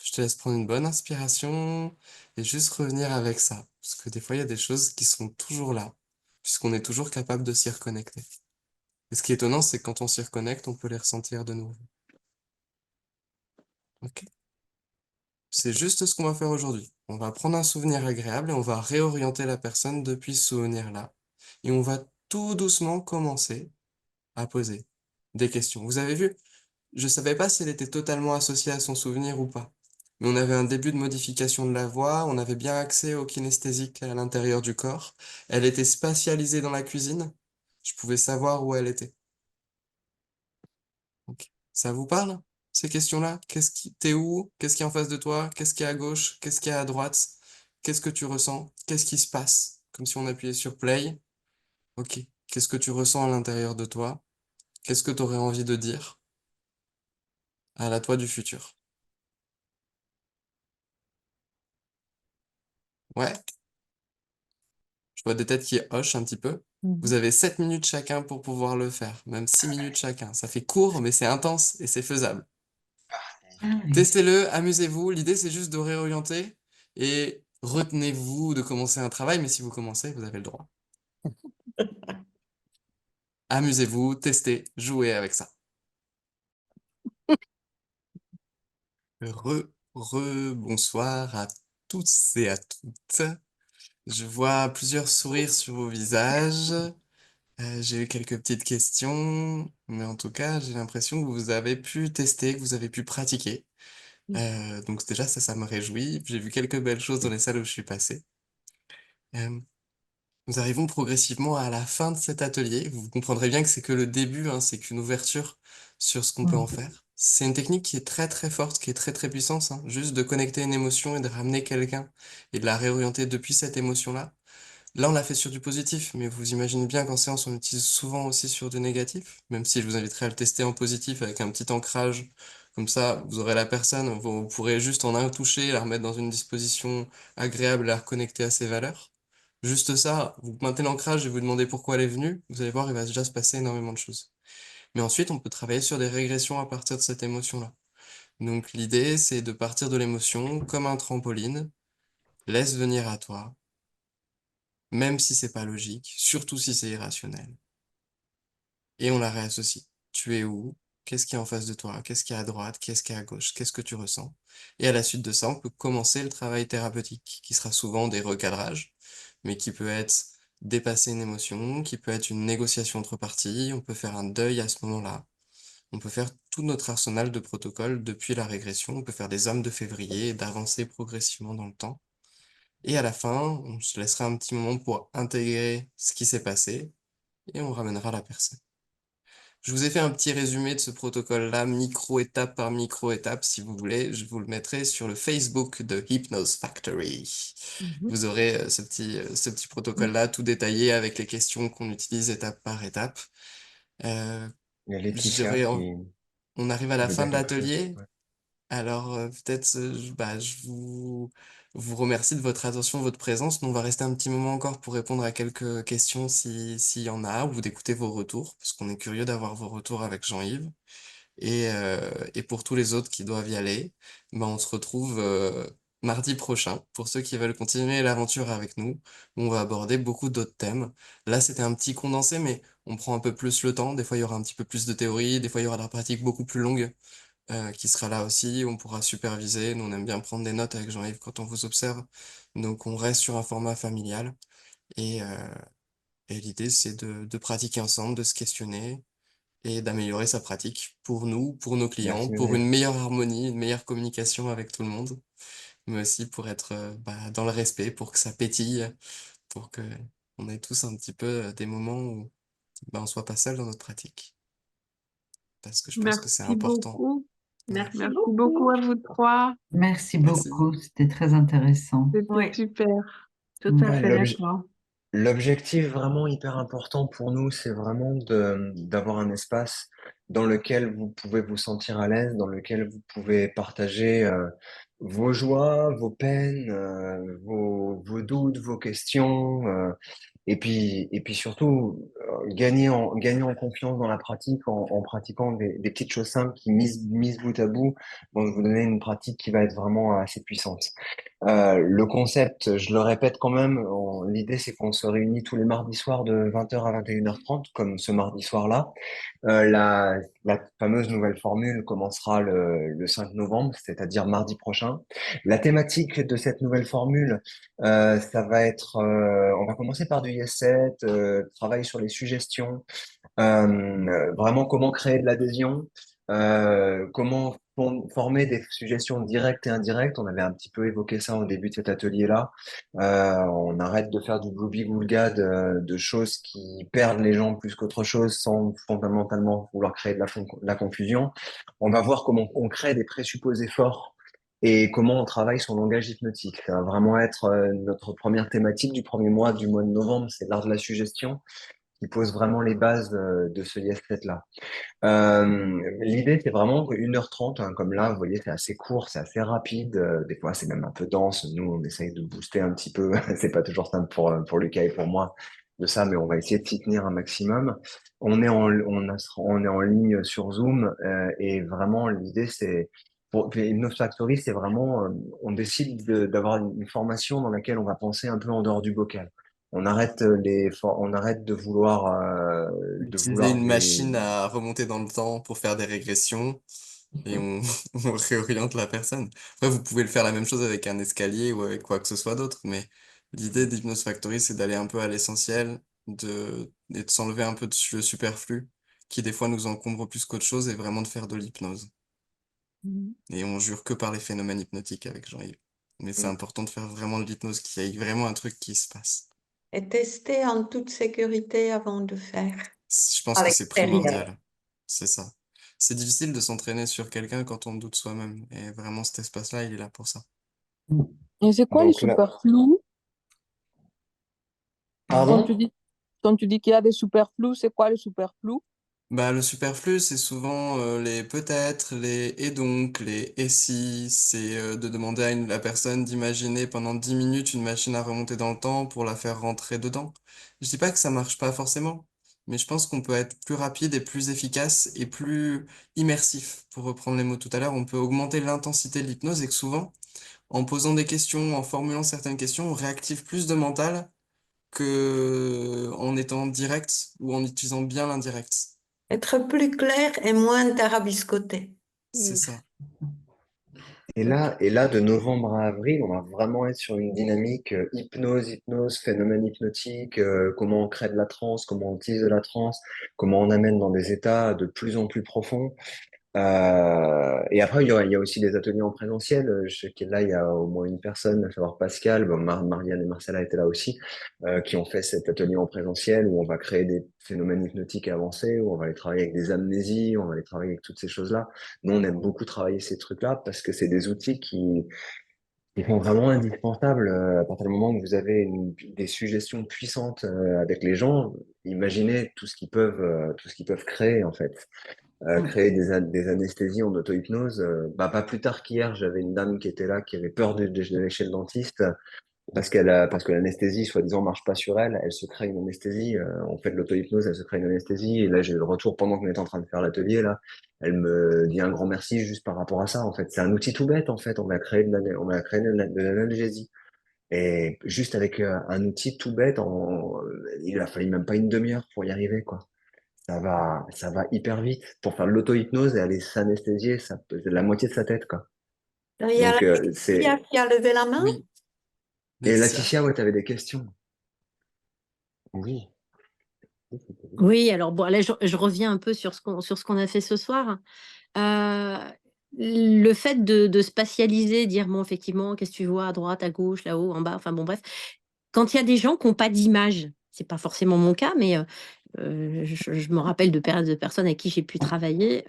Je te laisse prendre une bonne inspiration et juste revenir avec ça. Parce que des fois, il y a des choses qui sont toujours là, puisqu'on est toujours capable de s'y reconnecter. Et ce qui est étonnant, c'est que quand on s'y reconnecte, on peut les ressentir de nouveau. Ok? C'est juste ce qu'on va faire aujourd'hui. On va prendre un souvenir agréable et on va réorienter la personne depuis ce souvenir-là. Et on va tout doucement commencer à poser des questions. Vous avez vu, je savais pas si elle était totalement associée à son souvenir ou pas. Mais on avait un début de modification de la voix, on avait bien accès au kinesthésique à l'intérieur du corps. Elle était spatialisée dans la cuisine. Je pouvais savoir où elle était. Ok. Ça vous parle, ces questions-là? T'es où? Qu'est-ce qui est en face de toi? Qu'est-ce qui est à gauche? Qu'est-ce qui est à droite? Qu'est-ce que tu ressens? Qu'est-ce qui se passe? Comme si on appuyait sur play. Ok. Qu'est-ce que tu ressens à l'intérieur de toi? Qu'est-ce que tu aurais envie de dire à la toi du futur? Ouais, je vois des têtes qui hochent un petit peu. Vous Mhm. avez 7 minutes chacun pour pouvoir le faire, même 6 minutes chacun. Ça fait court, mais c'est intense et c'est faisable. Testez-le, amusez-vous. L'idée, c'est juste de réorienter et retenez-vous de commencer un travail, mais si vous commencez, vous avez le droit. Amusez-vous, testez, jouez avec ça. Bonsoir à tous et à toutes. Je vois plusieurs sourires sur vos visages. J'ai eu quelques petites questions, mais en tout cas, j'ai l'impression que vous avez pu tester, que vous avez pu pratiquer. Donc déjà, ça me réjouit. J'ai vu quelques belles choses dans les salles où je suis passé. Euh, Nous arrivons progressivement à la fin de cet atelier. Vous comprendrez bien que c'est que le début, hein, c'est qu'une ouverture sur ce qu'on peut en Mhm. faire. C'est une technique qui est très très forte, qui est très très puissante, hein. Juste de connecter une émotion et de ramener quelqu'un et de la réorienter depuis cette émotion-là. Là, on l'a fait sur du positif, mais vous imaginez bien qu'en séance, on utilise souvent aussi sur du négatif, même si je vous inviterai à le tester en positif avec un petit ancrage. Comme ça, vous aurez la personne, vous pourrez juste en un toucher, la remettre dans une disposition agréable, la reconnecter à ses valeurs. Juste ça, vous maintenez l'ancrage et vous demandez pourquoi elle est venue, vous allez voir, il va déjà se passer énormément de choses. Mais ensuite, on peut travailler sur des régressions à partir de cette émotion-là. Donc l'idée, c'est de partir de l'émotion comme un trampoline, laisse venir à toi, même si c'est pas logique, surtout si c'est irrationnel. Et on la réassocie. Tu es où? Qu'est-ce qui est en face de toi? Qu'est-ce qui est à droite? Qu'est-ce qui est à gauche? Qu'est-ce que tu ressens? Et à la suite de ça, on peut commencer le travail thérapeutique, qui sera souvent des recadrages, mais qui peut être dépasser une émotion, qui peut être une négociation entre parties, on peut faire un deuil à ce moment-là. On peut faire tout notre arsenal de protocoles depuis la régression, on peut faire des âmes de février et d'avancer progressivement dans le temps. Et à la fin, on se laissera un petit moment pour intégrer ce qui s'est passé et on ramènera la personne. Je vous ai fait un petit résumé de ce protocole-là, micro-étape par micro-étape. Si vous voulez, je vous le mettrai sur le Facebook de Hypnose Factory. Mhm. Vous aurez ce petit protocole-là tout détaillé avec les questions qu'on utilise étape par étape. Euh, Il y a Laetitia j'aurais en- qui On arrive à la veut fin dire de quelque chose. l'atelier. Ouais. Alors, peut-être, je vous remercie de votre attention, votre présence. Nous, on va rester un petit moment encore pour répondre à quelques questions s'il y en a, ou d'écouter vos retours, parce qu'on est curieux d'avoir vos retours avec Jean-Yves. Et pour tous les autres qui doivent y aller, ben, on se retrouve mardi prochain pour ceux qui veulent continuer l'aventure avec nous, où on va aborder beaucoup d'autres thèmes. Là, c'était un petit condensé, mais on prend un peu plus le temps. Des fois, il y aura un petit peu plus de théorie, des fois, il y aura de la pratique beaucoup plus longue qui sera là aussi. On pourra superviser. Nous, on aime bien prendre des notes avec Jean-Yves quand on vous observe. Donc, on reste sur un format familial. Et, euh, et l'idée, c'est de pratiquer ensemble, de se questionner et d'améliorer sa pratique pour nous, pour nos clients, Merci pour une Médée. meilleure harmonie, une meilleure communication avec tout le monde, mais aussi pour être dans le respect, pour que ça pétille, pour que on ait tous un petit peu des moments où on soit pas seul dans notre pratique. Parce que je pense que c'est Merci important. beaucoup. Ouais. Merci Merci beaucoup beaucoup. à vous trois. Merci Merci. beaucoup, c'était très intéressant. C'était Ouais. super. Tout à Mm. Ouais, fait d'accord. l'objectif vraiment hyper important pour nous, c'est vraiment d'avoir un espace dans lequel vous pouvez vous sentir à l'aise, dans lequel vous pouvez partager vos joies, vos peines, vos doutes, vos questions, et puis surtout gagner en confiance dans la pratique en pratiquant des petites choses simples qui mises bout à bout vont vous donner une pratique qui va être vraiment assez puissante. Le concept, je le répète quand même, l'idée c'est qu'on se réunit tous les mardis soirs de 20h à 21h30, comme ce mardi soir-là. La fameuse nouvelle formule commencera le 5 novembre, c'est-à-dire mardi prochain. La thématique de cette nouvelle formule, ça va être, on va commencer par du Yes7, travail sur les suggestions, vraiment comment créer de l'adhésion, comment former des suggestions directes et indirectes. On avait un petit peu évoqué ça au début de cet atelier-là. On arrête de faire du gloubi-boulga de choses qui perdent les gens plus qu'autre chose sans fondamentalement vouloir créer de la confusion. On va voir comment on crée des présupposés forts et comment on travaille son langage hypnotique. Ça va vraiment être notre première thématique du premier mois du mois de novembre, c'est l'art de la suggestion qui pose vraiment les bases de ce Yes 7 là. L'idée, c'est vraiment que 1h30, hein, comme là, vous voyez, c'est assez court, c'est assez rapide. Des fois, c'est même un peu dense. Nous, on essaye de booster un petit peu. C'est pas toujours simple pour Lucas et pour moi de ça, mais on va essayer de s'y tenir un maximum. On est en ligne sur Zoom et vraiment, l'idée, c'est pour Hypnose Factory, c'est vraiment, on décide d'avoir une formation dans laquelle on va penser un peu en dehors du bocal. On arrête de Utiliser vouloir une des, machine à remonter dans le temps pour faire des régressions et on réoriente la personne. Après, vous pouvez le faire la même chose avec un escalier ou avec quoi que ce soit d'autre, mais l'idée d'Hypnose Factory, c'est d'aller un peu à l'essentiel, et de s'enlever un peu de le superflu, qui des fois nous encombre plus qu'autre chose, et vraiment de faire de l'hypnose. Mhm. Et on jure que par les phénomènes hypnotiques avec Jean-Yves. Mais c'est important de faire vraiment de l'hypnose, qu'il y ait vraiment un truc qui se passe. Et tester en toute sécurité avant de faire Je pense à que c'est l'extérieur. primordial. C'est ça. c'est difficile de s'entraîner sur quelqu'un quand on doute soi-même. Et vraiment, cet espace-là, il est là pour ça. Et c'est quoi les Donc là, superflus? Quand tu pardon? dis, quand tu dis qu'il y a des superflus, c'est quoi les superflus? Bah, le superflu, c'est souvent les peut-être, les et donc, les et si. C'est de demander à la personne d'imaginer pendant 10 minutes une machine à remonter dans le temps pour la faire rentrer dedans. Je dis pas que ça marche pas forcément, mais je pense qu'on peut être plus rapide et plus efficace et plus immersif. Pour reprendre les mots tout à l'heure, on peut augmenter l'intensité de l'hypnose et que souvent, en posant des questions, en formulant certaines questions, on réactive plus de mental que en étant direct ou en utilisant bien l'indirect. Être plus clair et moins tarabiscoté. C'est ça. Ok. Et là, de novembre à avril, on va vraiment être sur une dynamique hypnose, phénomène hypnotique, comment on crée de la transe, comment on utilise de la transe, comment on amène dans des états de plus en plus profonds. Et après, il y a aussi des ateliers en présentiel. Je sais que là, il y a au moins une personne, à savoir Pascal, bon, Marianne et Marcella étaient là aussi, qui ont fait cet atelier en présentiel où on va créer des phénomènes hypnotiques avancés, où on va aller travailler avec des amnésies, on va aller travailler avec toutes ces choses-là. Nous, on aime beaucoup travailler ces trucs-là parce que c'est des outils qui sont vraiment indispensables à partir du moment où vous avez des suggestions puissantes avec les gens. Imaginez tout ce qu'ils peuvent créer en fait créer des anesthésies en auto-hypnose. Bah, pas plus tard qu'hier, j'avais une dame qui était là, qui avait peur d'aller chez le dentiste parce que l'anesthésie, soi-disant, marche pas sur elle. Elle se crée une anesthésie. On fait de l'auto-hypnose, elle se crée une anesthésie. Et là, j'ai eu le retour pendant qu'on était en train de faire l'atelier. Là, elle me dit un grand merci juste par rapport à ça. En fait, c'est un outil tout bête. En fait, on va créer de l'analgésie. Et juste avec un outil tout bête, il a fallu même pas une demi-heure pour y arriver, quoi. Ça va hyper vite. Pour faire de l'auto-hypnose et aller s'anesthésier, ça peut, c'est la moitié de sa tête, quoi. Il y a Donc, Laetitia qui a levé la main. Oui, et Laetitia. Laetitia, ouais, t'avais des questions. Oui. Oui, alors bon, là, je reviens un peu sur ce qu'on a fait ce soir. Euh, le fait de spatialiser, dire, bon, effectivement, qu'est-ce que tu vois à droite, à gauche, là-haut, en bas, enfin bon, bref. Quand il y a des gens qui n'ont pas d'image, c'est pas forcément mon cas, mais je me rappelle de personnes avec qui j'ai pu travailler.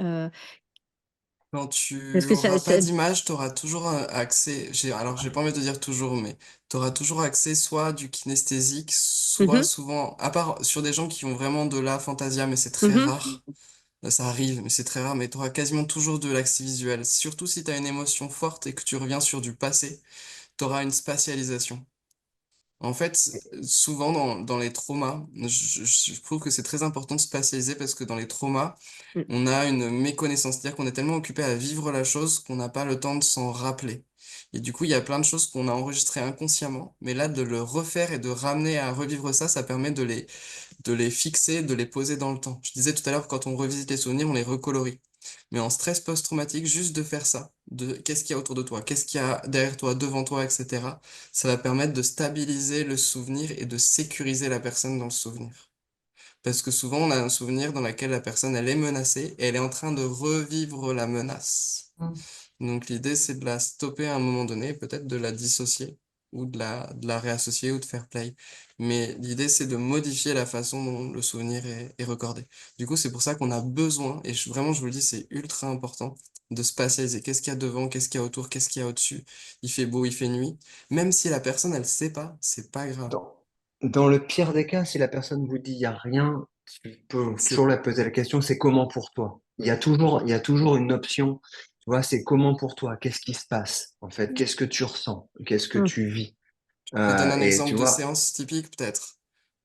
Quand Parce tu que auras pas d'image, tu auras toujours accès, alors j'ai pas envie de dire toujours, mais tu auras toujours accès soit du kinesthésique, soit Mhm, souvent, à part sur des gens qui ont vraiment de la fantasia, mais c'est très mhm. rare. Ça arrive, mais c'est très rare, mais tu auras quasiment toujours de l'axe visuel. Surtout si tu as une émotion forte et que tu reviens sur du passé, tu auras une spatialisation. En fait, souvent dans les traumas, je trouve que c'est très important de spatialiser parce que dans les traumas, Mm. on a une méconnaissance, c'est-à-dire qu'on est tellement occupé à vivre la chose qu'on n'a pas le temps de s'en rappeler. Et du coup, il y a plein de choses qu'on a enregistrées inconsciemment, mais là, de le refaire et de ramener à revivre ça, ça permet de les fixer, de les poser dans le temps. Je disais tout à l'heure, quand on revisite les souvenirs, on les recolorie. Mais en stress post-traumatique, juste de faire ça, de qu'est-ce qu'il y a autour de toi, qu'est-ce qu'il y a derrière toi, devant toi, etc., ça va permettre de stabiliser le souvenir et de sécuriser la personne dans le souvenir. Parce que souvent, on a un souvenir dans lequel la personne, elle est menacée et elle est en train de revivre la menace. Donc l'idée, c'est de la stopper à un moment donné, peut-être de la dissocier ou de la réassocier ou de faire play. Mais l'idée, c'est de modifier la façon dont le souvenir est recordé. Du coup, c'est pour ça qu'on a besoin, et vraiment, je vous le dis, c'est ultra important, de spatialiser. Qu'est-ce qu'il y a devant, qu'est-ce qu'il y a autour, qu'est-ce qu'il y a au-dessus. Il fait beau, il fait nuit. Même si la personne, elle sait pas, c'est pas grave. Dans, dans le pire des cas, si la personne vous dit il y a rien, tu peux C'est toujours la poser la question, c'est comment pour toi? Il y a toujours une option. Tu vois, c'est comment pour toi? Qu'est-ce qui se passe? En fait, qu'est-ce que tu ressens? Qu'est-ce que Mm. tu vis? Je te donne un Et tu exemple de vois, séance typique, peut-être,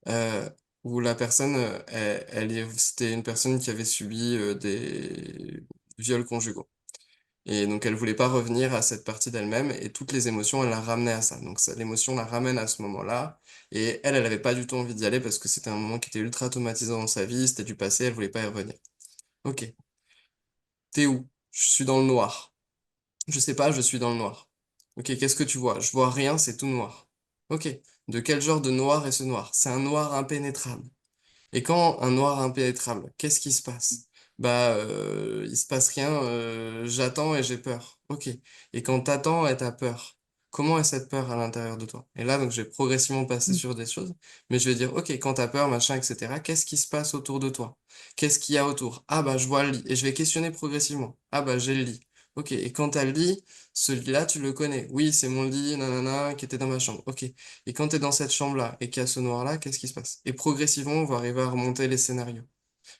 euh, où la personne, c'était une personne qui avait subi des viols conjugaux. Et donc, elle voulait pas revenir à cette partie d'elle-même, et toutes les émotions, elle la ramenait à ça. Donc, l'émotion la ramène à ce moment-là, et elle avait pas du tout envie d'y aller parce que c'était un moment qui était ultra traumatisant dans sa vie, c'était du passé, elle voulait pas y revenir. Ok, t'es où? Je suis dans le noir. Je sais pas, je suis dans le noir. Ok, qu'est-ce que tu vois? Je vois rien, c'est tout noir. Ok, de quel genre de noir est ce noir? C'est un noir impénétrable. Et quand un noir impénétrable, qu'est-ce qui se passe? Bah, il se passe rien, j'attends et j'ai peur. Ok, et quand t'attends et t'as peur, comment est cette peur à l'intérieur de toi? Et là, donc, je vais progressivement passer sur des choses, mais je vais dire, OK, quand tu as peur, machin, etc., qu'est-ce qui se passe autour de toi? Qu'est-ce qu'il y a autour? Ah bah, je vois le lit. Et je vais questionner progressivement. Ah bah, j'ai le lit. OK, et quand tu as le lit, ce lit-là, tu le connais. Oui, c'est mon lit, nanana, qui était dans ma chambre. OK. Et quand tu es dans cette chambre-là et qu'il y a ce noir-là, qu'est-ce qui se passe? Et progressivement, on va arriver à remonter les scénarios.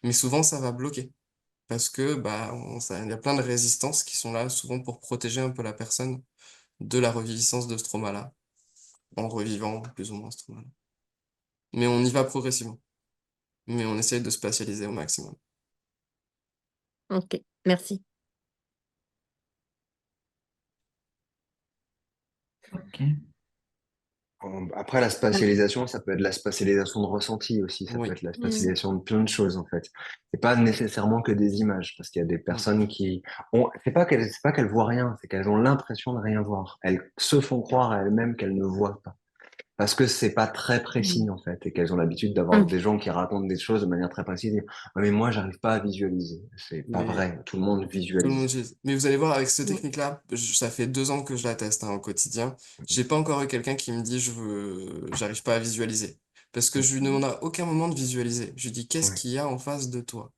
Mais souvent, ça va bloquer. Parce que bah, il y a plein de résistances qui sont là, souvent pour protéger un peu la personne de la reviviscence de ce trauma-là, en revivant plus ou moins ce trauma-là. Mais on y va progressivement. Mais on essaye de spatialiser au maximum. OK, merci. Ok. Après, la spatialisation, ça peut être la spatialisation de ressenti aussi, ça peut Oui, être la Mmh. spatialisation de plein de choses en fait. C'est pas nécessairement que des images, parce qu'il y a des personnes qui ont, c'est pas qu'elles voient rien, c'est qu'elles ont l'impression de rien voir. Elles se font croire à elles-mêmes qu'elles ne voient pas. Parce que c'est pas très précis en fait, et qu'elles ont l'habitude d'avoir Mmh. des gens qui racontent des choses de manière très précise. Et, ah, mais moi, j'arrive pas à visualiser. C'est pas mais vrai. Tout le monde tout le monde visualise. utilise. Mais vous allez voir, avec cette Mmh. technique-là, ça fait 2 ans que je la teste au quotidien. J'ai pas encore eu quelqu'un qui me dit j'arrive pas à visualiser. Parce que je lui demande à aucun moment de visualiser. Je lui dis qu'est-ce Ouais. qu'il y a en face de toi?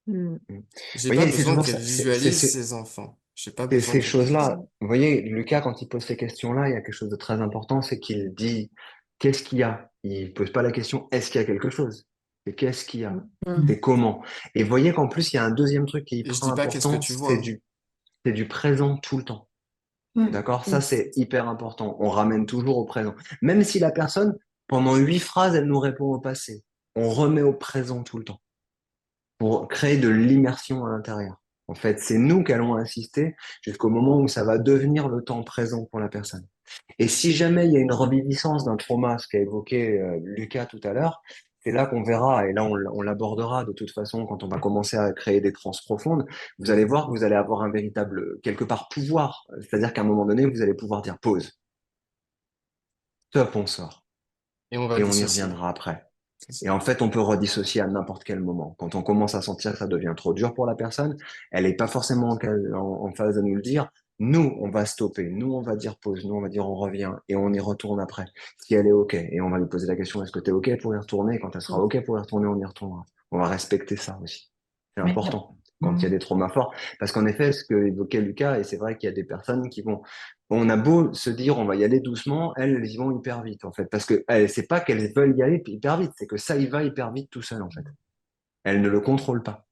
Mm. Vous J'ai pas voyez, c'est besoin toujours qu'elle ça. visualise ses enfants. J'ai pas C'est besoin ces qu'elle choses-là. visualise. Vous voyez, Lucas, quand il pose ces questions-là, il y a quelque chose de très important, c'est qu'il dit qu'est-ce qu'il y a? Il pose pas la question est-ce qu'il y a quelque chose? C'est qu'est-ce qu'il y a? Mmh. C'est comment? Et vous voyez qu'en plus, il y a un deuxième truc qui est Et je hyper dis pas qu'est-ce que important, tu vois. c'est du présent tout le temps. D'accord? Ça, Mmh. c'est hyper important. On ramène toujours au présent. Même si la personne, pendant 8 phrases, elle nous répond au passé. On remet au présent tout le temps pour créer de l'immersion à l'intérieur. En fait, c'est nous qui allons insister jusqu'au moment où ça va devenir le temps présent pour la personne. Et si jamais il y a une reviviscence d'un trauma, ce qu'a évoqué Lucas tout à l'heure, c'est là qu'on verra, et là on l'abordera de toute façon quand on va commencer à créer des trans profondes, vous allez voir que vous allez avoir un véritable, quelque part, pouvoir. C'est-à-dire qu'à un moment donné, vous allez pouvoir dire pause, stop, on sort, Et on va et on y dissocier. reviendra après. C'est Et ça. en fait, on peut redissocier à n'importe quel moment. Quand on commence à sentir que ça devient trop dur pour la personne, elle n'est pas forcément en phase de nous le dire. Nous, on va stopper. Nous, on va dire pause. Nous, on va dire on revient et on y retourne après. Si elle est OK. Et on va lui poser la question, est-ce que tu es OK pour y retourner? Et quand elle sera OK pour y retourner, on y retournera. On va respecter ça aussi. C'est Mais, important quand il y a des traumas forts. Parce qu'en effet, ce que évoquait Lucas, et c'est vrai qu'il y a des personnes qui vont, on a beau se dire on va y aller doucement, elles y vont hyper vite en fait. Parce que c'est pas qu'elles veulent y aller hyper vite, c'est que ça y va hyper vite tout seul en fait. Elles ne le contrôlent pas.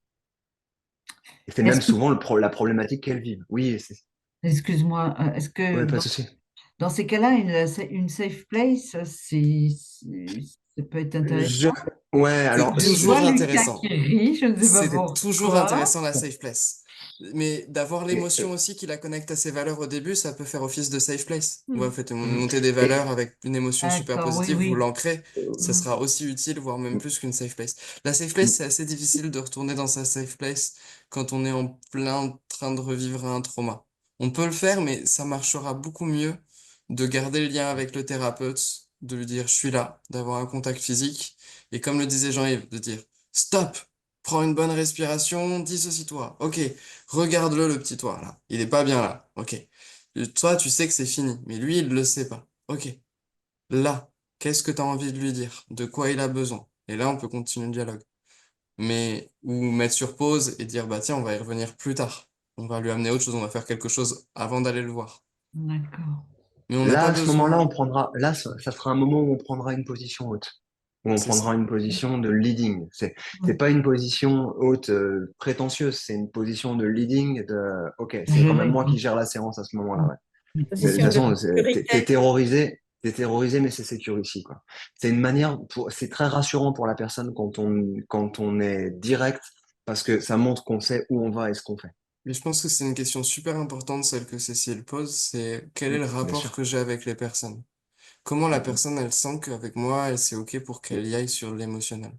Et c'est même est-ce que, souvent la problématique qu'elles vivent. Oui, excuse-moi, est-ce que ouais, pas de souci. dans ces cas-là, une safe place, ça peut être Je... intéressant? Ouais, C'est alors Je toujours vois Lucas intéressant. qui rit, je ne sais pas C'est toujours pourquoi. intéressant la safe place. Mais d'avoir et, l'émotion aussi qui la connecte à ses valeurs au début, ça peut faire office de safe place. Mmh. Ouais, en fait, mm, monter des valeurs et, avec une émotion super D'accord, oui, positive, vous oui. l'ancrez, ça Mm. sera aussi utile, voire même plus qu'une safe place. La safe place, c'est assez difficile de retourner dans sa safe place quand on est en plein train de revivre un trauma. On peut le faire, mais ça marchera beaucoup mieux de garder le lien avec le thérapeute, de lui dire je suis là, d'avoir un contact physique, et comme le disait Jean-Yves, de dire stop! Prends une bonne respiration, dissocie-toi. Ok, regarde-le, le petit toi, là. Il est pas bien là. Ok. Toi, tu sais que c'est fini, mais lui, il le sait pas. Ok. Là, qu'est-ce que tu as envie de lui dire? De quoi il a besoin? Et là, on peut continuer le dialogue. Mais, ou mettre sur pause et dire, bah tiens, on va y revenir plus tard. On va lui amener autre chose, on va faire quelque chose avant d'aller le voir. D'accord. Mais on n'a là, pas à ce moment-là, on besoin. prendra, là, ça sera un moment où on prendra une position haute, où on C'est ça. prendra une position de leading. C'est Mm. pas une position haute prétentieuse, c'est une position de leading. Ok, c'est quand même Gérer, moi quoi. qui gère la séance à ce moment-là. Mm. Ouais. Mais de toute Position de façon, sécurité. t'es terrorisé, mais c'est sécure ici, quoi. C'est une manière c'est très rassurant pour la personne quand on est direct, parce que ça montre qu'on sait où on va et ce qu'on fait. Mais je pense que c'est une question super importante, celle que Cécile pose, c'est quel est le Bien rapport que sûr. j'ai avec les personnes? Comment la Mm. personne, elle sent qu'avec moi, elle c'est OK pour qu'elle y aille sur l'émotionnel?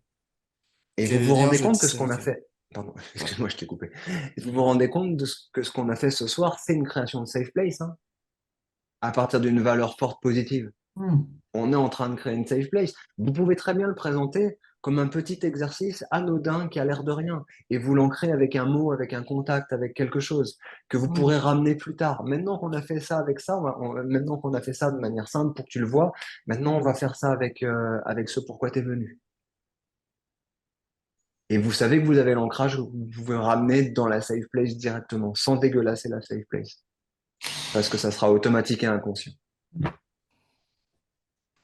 Et vous Quel vous lien rendez je dis compte que ce c'est qu'on a OK? fait, pardon, Ouais. excuse-moi, je t'ai coupé. Vous vous rendez compte que ce qu'on a fait ce soir, c'est une création de safe place, hein, à partir d'une valeur forte positive. Mm. On est en train de créer une safe place. Vous pouvez très bien le présenter comme un petit exercice anodin qui a l'air de rien. Et vous l'ancrez avec un mot, avec un contact, avec quelque chose que vous Oui. pourrez ramener plus tard. Maintenant qu'on a fait ça avec ça, maintenant qu'on a fait ça de manière simple pour que tu le vois, maintenant on va faire ça avec ce pourquoi tu es venu. Et vous savez que vous avez l'ancrage, vous pouvez ramener dans la safe place directement, sans dégueulasser la safe place. Parce que ça sera automatique et inconscient.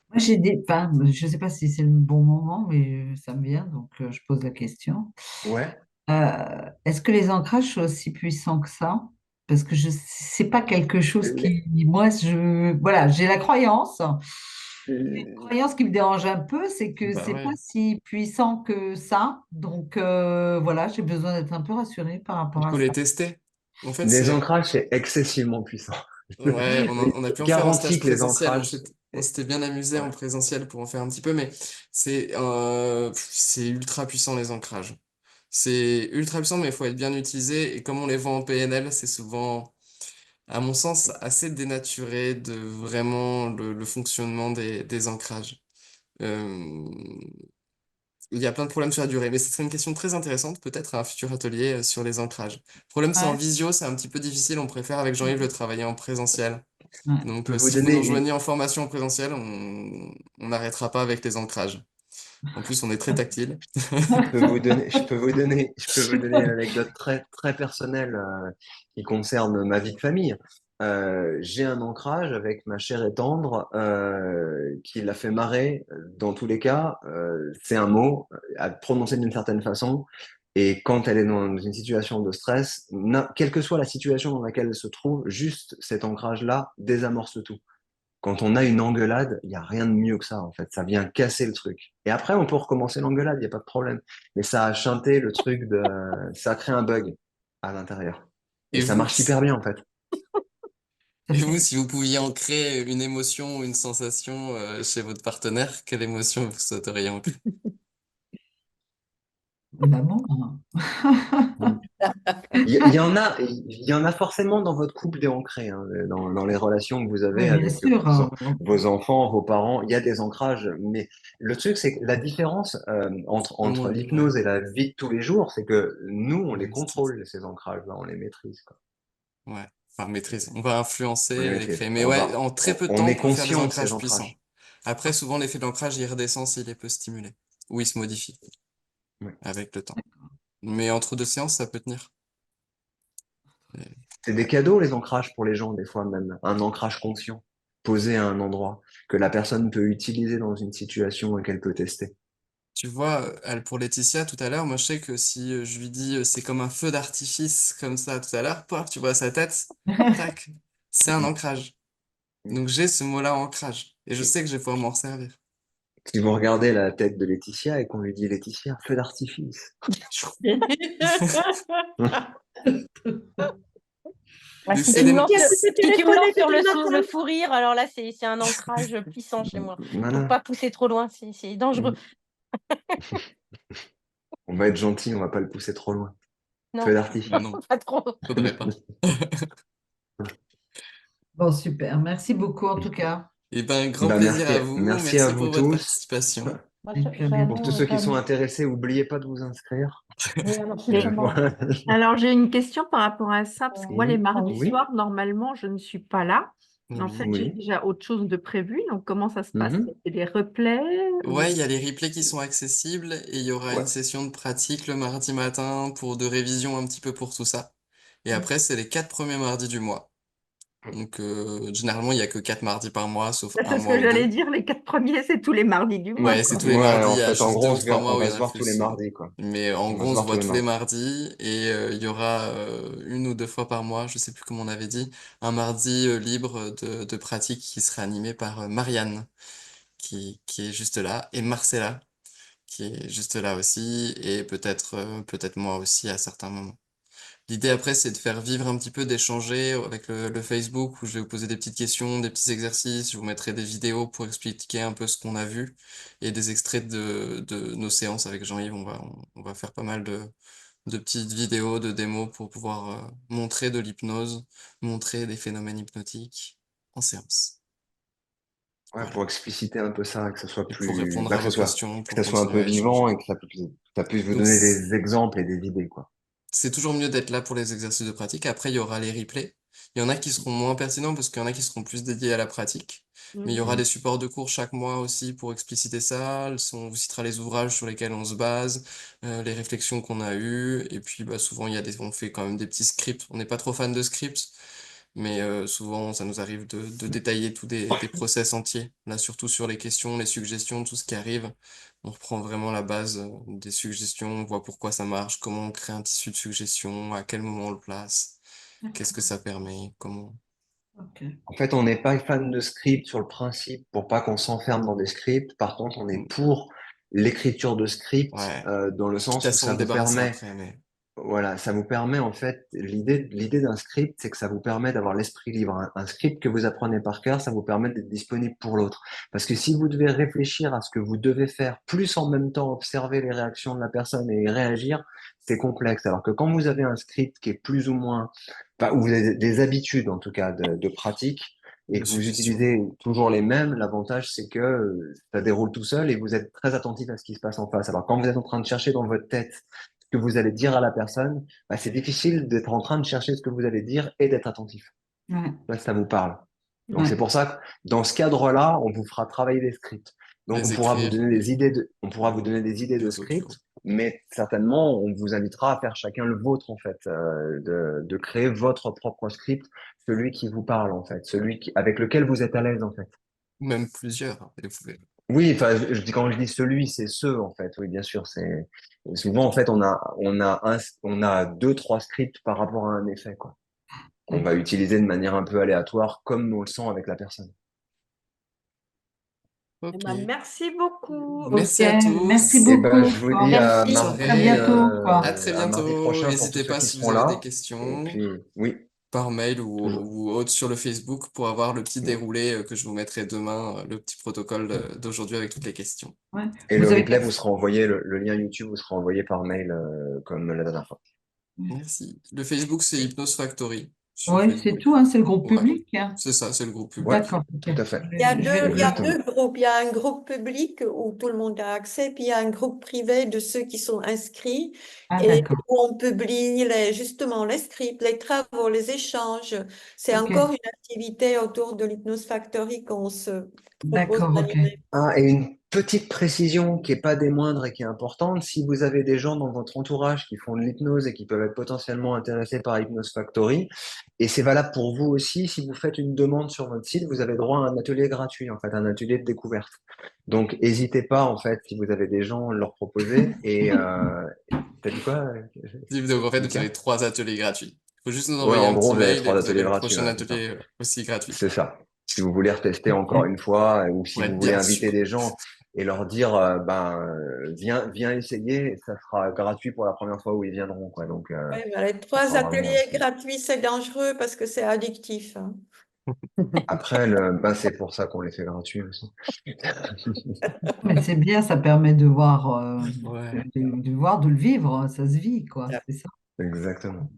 Moi, enfin, je ne sais pas si c'est le bon moment, mais ça me vient, donc je pose la question. Ouais. Est-ce que les ancrages sont aussi puissants que ça? Parce que c'est pas quelque chose qui, moi, voilà, j'ai la croyance. Une croyance qui me dérange un peu, c'est que Bah c'est pas ouais. si puissant que ça. Donc voilà, j'ai besoin d'être un peu rassurée par Il rapport à faut les ça. tester. En fait, Les ancrages, c'est excessivement puissant. ouais, on a pu en faire en Garantis stage que les présentiel. ancrages, On s'était bien amusé en ouais. présentiel pour en faire un petit peu, mais c'est ultra puissant les ancrages. C'est ultra puissant, mais il faut être bien utilisé. Et comme on les vend en PNL, c'est souvent, à mon sens, assez dénaturé de vraiment le fonctionnement des ancrages. Euh, il y a plein de problèmes sur la durée, mais ce serait une question très intéressante, peut-être à un futur atelier sur les ancrages. Le problème, c'est en Ouais, visio, c'est un petit peu difficile. On préfère avec Jean-Yves le travailler en présentiel. ouais. Je Donc, peux vous si vous nous donner rejoignez en formation en présentiel, on n'arrêtera pas avec les ancrages. En plus, on est très tactile. je peux vous donner une anecdote très, très personnelle qui concerne ma vie de famille. J'ai un ancrage avec ma chère et tendre qui l'a fait marrer dans tous les cas. C'est un mot à prononcer d'une certaine façon. Et quand elle est dans une situation de stress, quelle que soit la situation dans laquelle elle se trouve, juste cet ancrage-là désamorce tout. Quand on a une engueulade, il n'y a rien de mieux que ça, en fait. Ça vient casser le truc. Et après, on peut recommencer l'engueulade, il n'y a pas de problème. Mais ça a chanté le truc ça crée un bug à l'intérieur. Et Et ça vous, marche super bien, en fait. Ça et vous, fait si vous pouviez en créer une émotion ou une sensation chez votre partenaire, quelle émotion vous souhaiteriez en créer? l'amour. Mm. Il y en a forcément dans votre couple des ancrés, hein, dans les relations que vous avez Oui, bien avec sûr. vos enfants, vos parents. Il y a des ancrages, mais le truc, c'est que la différence entre Ouais, ouais, l'hypnose et la vie de tous les jours, c'est que nous, on les ouais, c'est ça. contrôle, ces ancrages-là, on les maîtrise, quoi. Ouais. Enfin, maîtrise. On va influencer On les et les maîtrise. créer. Mais ouais, en très peu de temps, On on est peut faire des conscient de ces ancrages puissants. ancrages. Après, souvent, l'effet de l'ancrage, il redescend s'il est peu stimulé. Ou il se modifie Ouais. avec le temps. Mais entre deux séances, ça peut tenir. Et C'est des cadeaux, les ancrages pour les gens, des fois même. Un ancrage conscient, posé à un endroit, que la personne peut utiliser dans une situation et qu'elle peut tester. tu vois, pour Laetitia, tout à l'heure, moi, je sais que si je lui dis c'est comme un feu d'artifice, comme ça, tout à l'heure, paf, tu vois sa tête, tac, c'est un Mm. ancrage. Mm. Donc, j'ai ce mot-là, ancrage. Et je sais que je vais pouvoir m'en servir. Si vous regardez la tête de Laetitia et qu'on lui dit Laetitia, feu d'artifice. Ah, Donc, si c'est tu des... me lances, Qu'est-ce que si tu me téléphoner lances sur toute le le matin? fou rire, alors là, c'est un ancrage puissant chez moi. Faut Voilà. pas pousser trop loin, c'est dangereux. Mm. On va être gentil, on va pas le pousser trop loin. Feu Non, Bah d'artifice. non, pas trop. faudrait pas. Bon, super. Merci beaucoup en tout cas. Eh ben, grand Bah, plaisir à vous. merci à Merci vous pour votre tous. participation. Moi, Et puis à Pour tous bientôt. ceux qui sont intéressés, n'oubliez pas de vous inscrire. oui, alors Mais justement, Voilà. alors, j'ai une question par rapport à ça, parce que moi, les Oui, mardis oui, soirs, normalement, je ne suis pas là. En fait, Oui. j'ai oui. déjà autre chose de prévu. Donc, comment ça se passe? Mhm. C'est des replays Ouais, ou... il y a les replays qui sont accessibles et il y aura Ouais. une session de pratique le mardi matin de révision un petit peu pour tout ça. Et après, c'est les 4 premiers mardis du mois. Donc, généralement, il y a que 4 mardis par mois, sauf Bah, un c'est ce mois que ou j'allais deux. dire, les 4 premiers, c'est tous les mardis du mois, Ouais, c'est quoi. tous les Ouais, mardis, en il y a fait, en juste gros, deux ou trois mois on où il va y se en a voir tous les plus. mardis, quoi. Mais en On va gros, se on se voir tous voit les tous les mardis. mardis et il y aura 1 ou 2 fois par mois, je sais plus comment on avait dit, un mardi libre de pratique qui sera animé par Marianne, qui est juste là, et Marcella, qui est juste là aussi, et peut-être moi aussi à certains moments. L'idée après, c'est de faire vivre un petit peu, d'échanger avec le Facebook où je vais vous poser des petites questions, des petits exercices, je vous mettrai des vidéos pour expliquer un peu ce qu'on a vu et des extraits de nos séances avec Jean-Yves. On va faire pas mal de petites vidéos, de démos pour pouvoir montrer de l'hypnose, montrer des phénomènes hypnotiques en séance. Ouais, Voilà. pour expliciter un peu ça, que ce soit Et pour plus, répondre bah, à que ce vos soit, questions, que pour ça soit un continuer peu à échanger. vivant et que ça puisse vous Donc, donner des exemples et des idées, quoi. c'est toujours mieux d'être là pour les exercices de pratique. Après, il y aura les replays. Il y en a qui seront moins pertinents parce qu'il y en a qui seront plus dédiés à la pratique. Mais il y aura Mhm. des supports de cours chaque mois aussi pour expliciter ça. On vous citera les ouvrages sur lesquels on se base, les réflexions qu'on a eues. Et puis, bah, souvent, on fait quand même des petits scripts. On n'est pas trop fan de scripts, mais souvent, ça nous arrive de détailler tous des process entiers. Là, surtout sur les questions, les suggestions, tout ce qui arrive. On reprend vraiment la base des suggestions, on voit pourquoi ça marche, comment on crée un tissu de suggestions, à quel moment on le place, qu'est-ce que ça permet, comment. Ok. En fait, on n'est pas fan de script sur le principe pour pas qu'on s'enferme dans des scripts. Par contre, on est Mm. pour l'écriture de script Ouais, dans le quitte sens à où ça s'en vous débarrasser permet. après, mais Voilà, ça vous permet en fait, l'idée d'un script, c'est que ça vous permet d'avoir l'esprit libre. Un script que vous apprenez par cœur, ça vous permet d'être disponible pour l'autre. Parce que si vous devez réfléchir à ce que vous devez faire, plus en même temps observer les réactions de la personne et y réagir, c'est complexe. Alors que quand vous avez un script qui est plus ou moins, enfin, ou vous avez des habitudes en tout cas de pratique, et de que vous suggestions. utilisez toujours les mêmes, l'avantage c'est que ça déroule tout seul et vous êtes très attentif à ce qui se passe en face. Alors quand vous êtes en train de chercher dans votre tête ce que vous allez dire à la personne, bah, c'est difficile d'être en train de chercher ce que vous allez dire et d'être attentif. Ouais, Là, ça vous parle. Donc, ouais, c'est pour ça que dans ce cadre-là, on vous fera travailler des scripts. Donc, Les écrire on pourra vous donner des idées de les audios. scripts, mais certainement, on vous invitera à faire chacun le vôtre, en fait, de créer votre propre script, celui qui vous parle, en fait, avec lequel vous êtes à l'aise, en fait. Ou même plusieurs, hein, et vous pouvez. Oui, enfin, quand je dis celui, c'est ceux, en fait. Oui, bien sûr, c'est, souvent, en fait, on a deux, trois scripts par rapport à un effet, quoi. Qu'on va d'accord. utiliser de manière un peu aléatoire, comme on le sent avec la personne. Eh Ok. ben, merci beaucoup. Ok, Merci à merci tous. Et ben, beaucoup. je vous dis Bon, à Bonne Merci. à mardi, bientôt, soirée. À quoi. très à mardi bientôt. prochain pour tous N'hésitez ceux pas qui si vous seront avez des là. Et questions puis, oui, par mail toujours. ou autre sur le Facebook pour avoir le petit déroulé que je vous mettrai demain, le petit protocole d'aujourd'hui avec toutes les questions. Ouais. Et le Vous avez replay vous sera envoyé, le lien YouTube vous sera envoyé par mail, comme la dernière fois. Merci. Le Facebook, c'est Hypnose Factory sur Oui, c'est Facebook. tout, hein, c'est le groupe Ouais, public, hein. c'est ça, c'est le groupe Ouais, public. D'accord, ok. tout à fait. Il y a Exactement. deux groupes. Il y a un groupe public où tout le monde a accès, puis il y a un groupe privé de ceux qui sont inscrits Ah, et d'accord, où on publie justement les scripts, les travaux, les échanges. C'est ok. encore une activité autour de l'Hypnose Factory qu'on se propose D'accord, ok. d'animer. Ah, et une petite précision qui est pas des moindres et qui est importante, si vous avez des gens dans votre entourage qui font de l'hypnose et qui peuvent être potentiellement intéressés par Hypnose Factory, et c'est valable pour vous aussi, si vous faites une demande sur votre site, vous avez droit à un atelier gratuit, en fait, un atelier de découverte. Donc, n'hésitez pas, en fait, si vous avez des gens, leur proposer. Et t'as dit quoi, Donc en fait, vous avez Lucas? 3 ateliers gratuits. Il faut juste nous Ouais, envoyer en un gros, petit vous avez mail et 3 vous avez ateliers le gratuits, prochain ouais, c'est ça. atelier aussi gratuit. C'est ça. Si vous voulez retester encore Ok. une fois, ou si Pour être vous voulez bien inviter sûr. des gens et leur dire, viens essayer, et ça sera gratuit pour la première fois où ils viendront, quoi. Donc, Ouais, ben, les ça 3 sera vraiment. ateliers gratuits, c'est dangereux parce que c'est addictif, hein. Après, c'est pour ça qu'on les fait gratuits aussi. Mais c'est bien, ça permet de voir, Ouais. de voir, de le vivre, ça se vit, quoi. C'est ça. Exactement.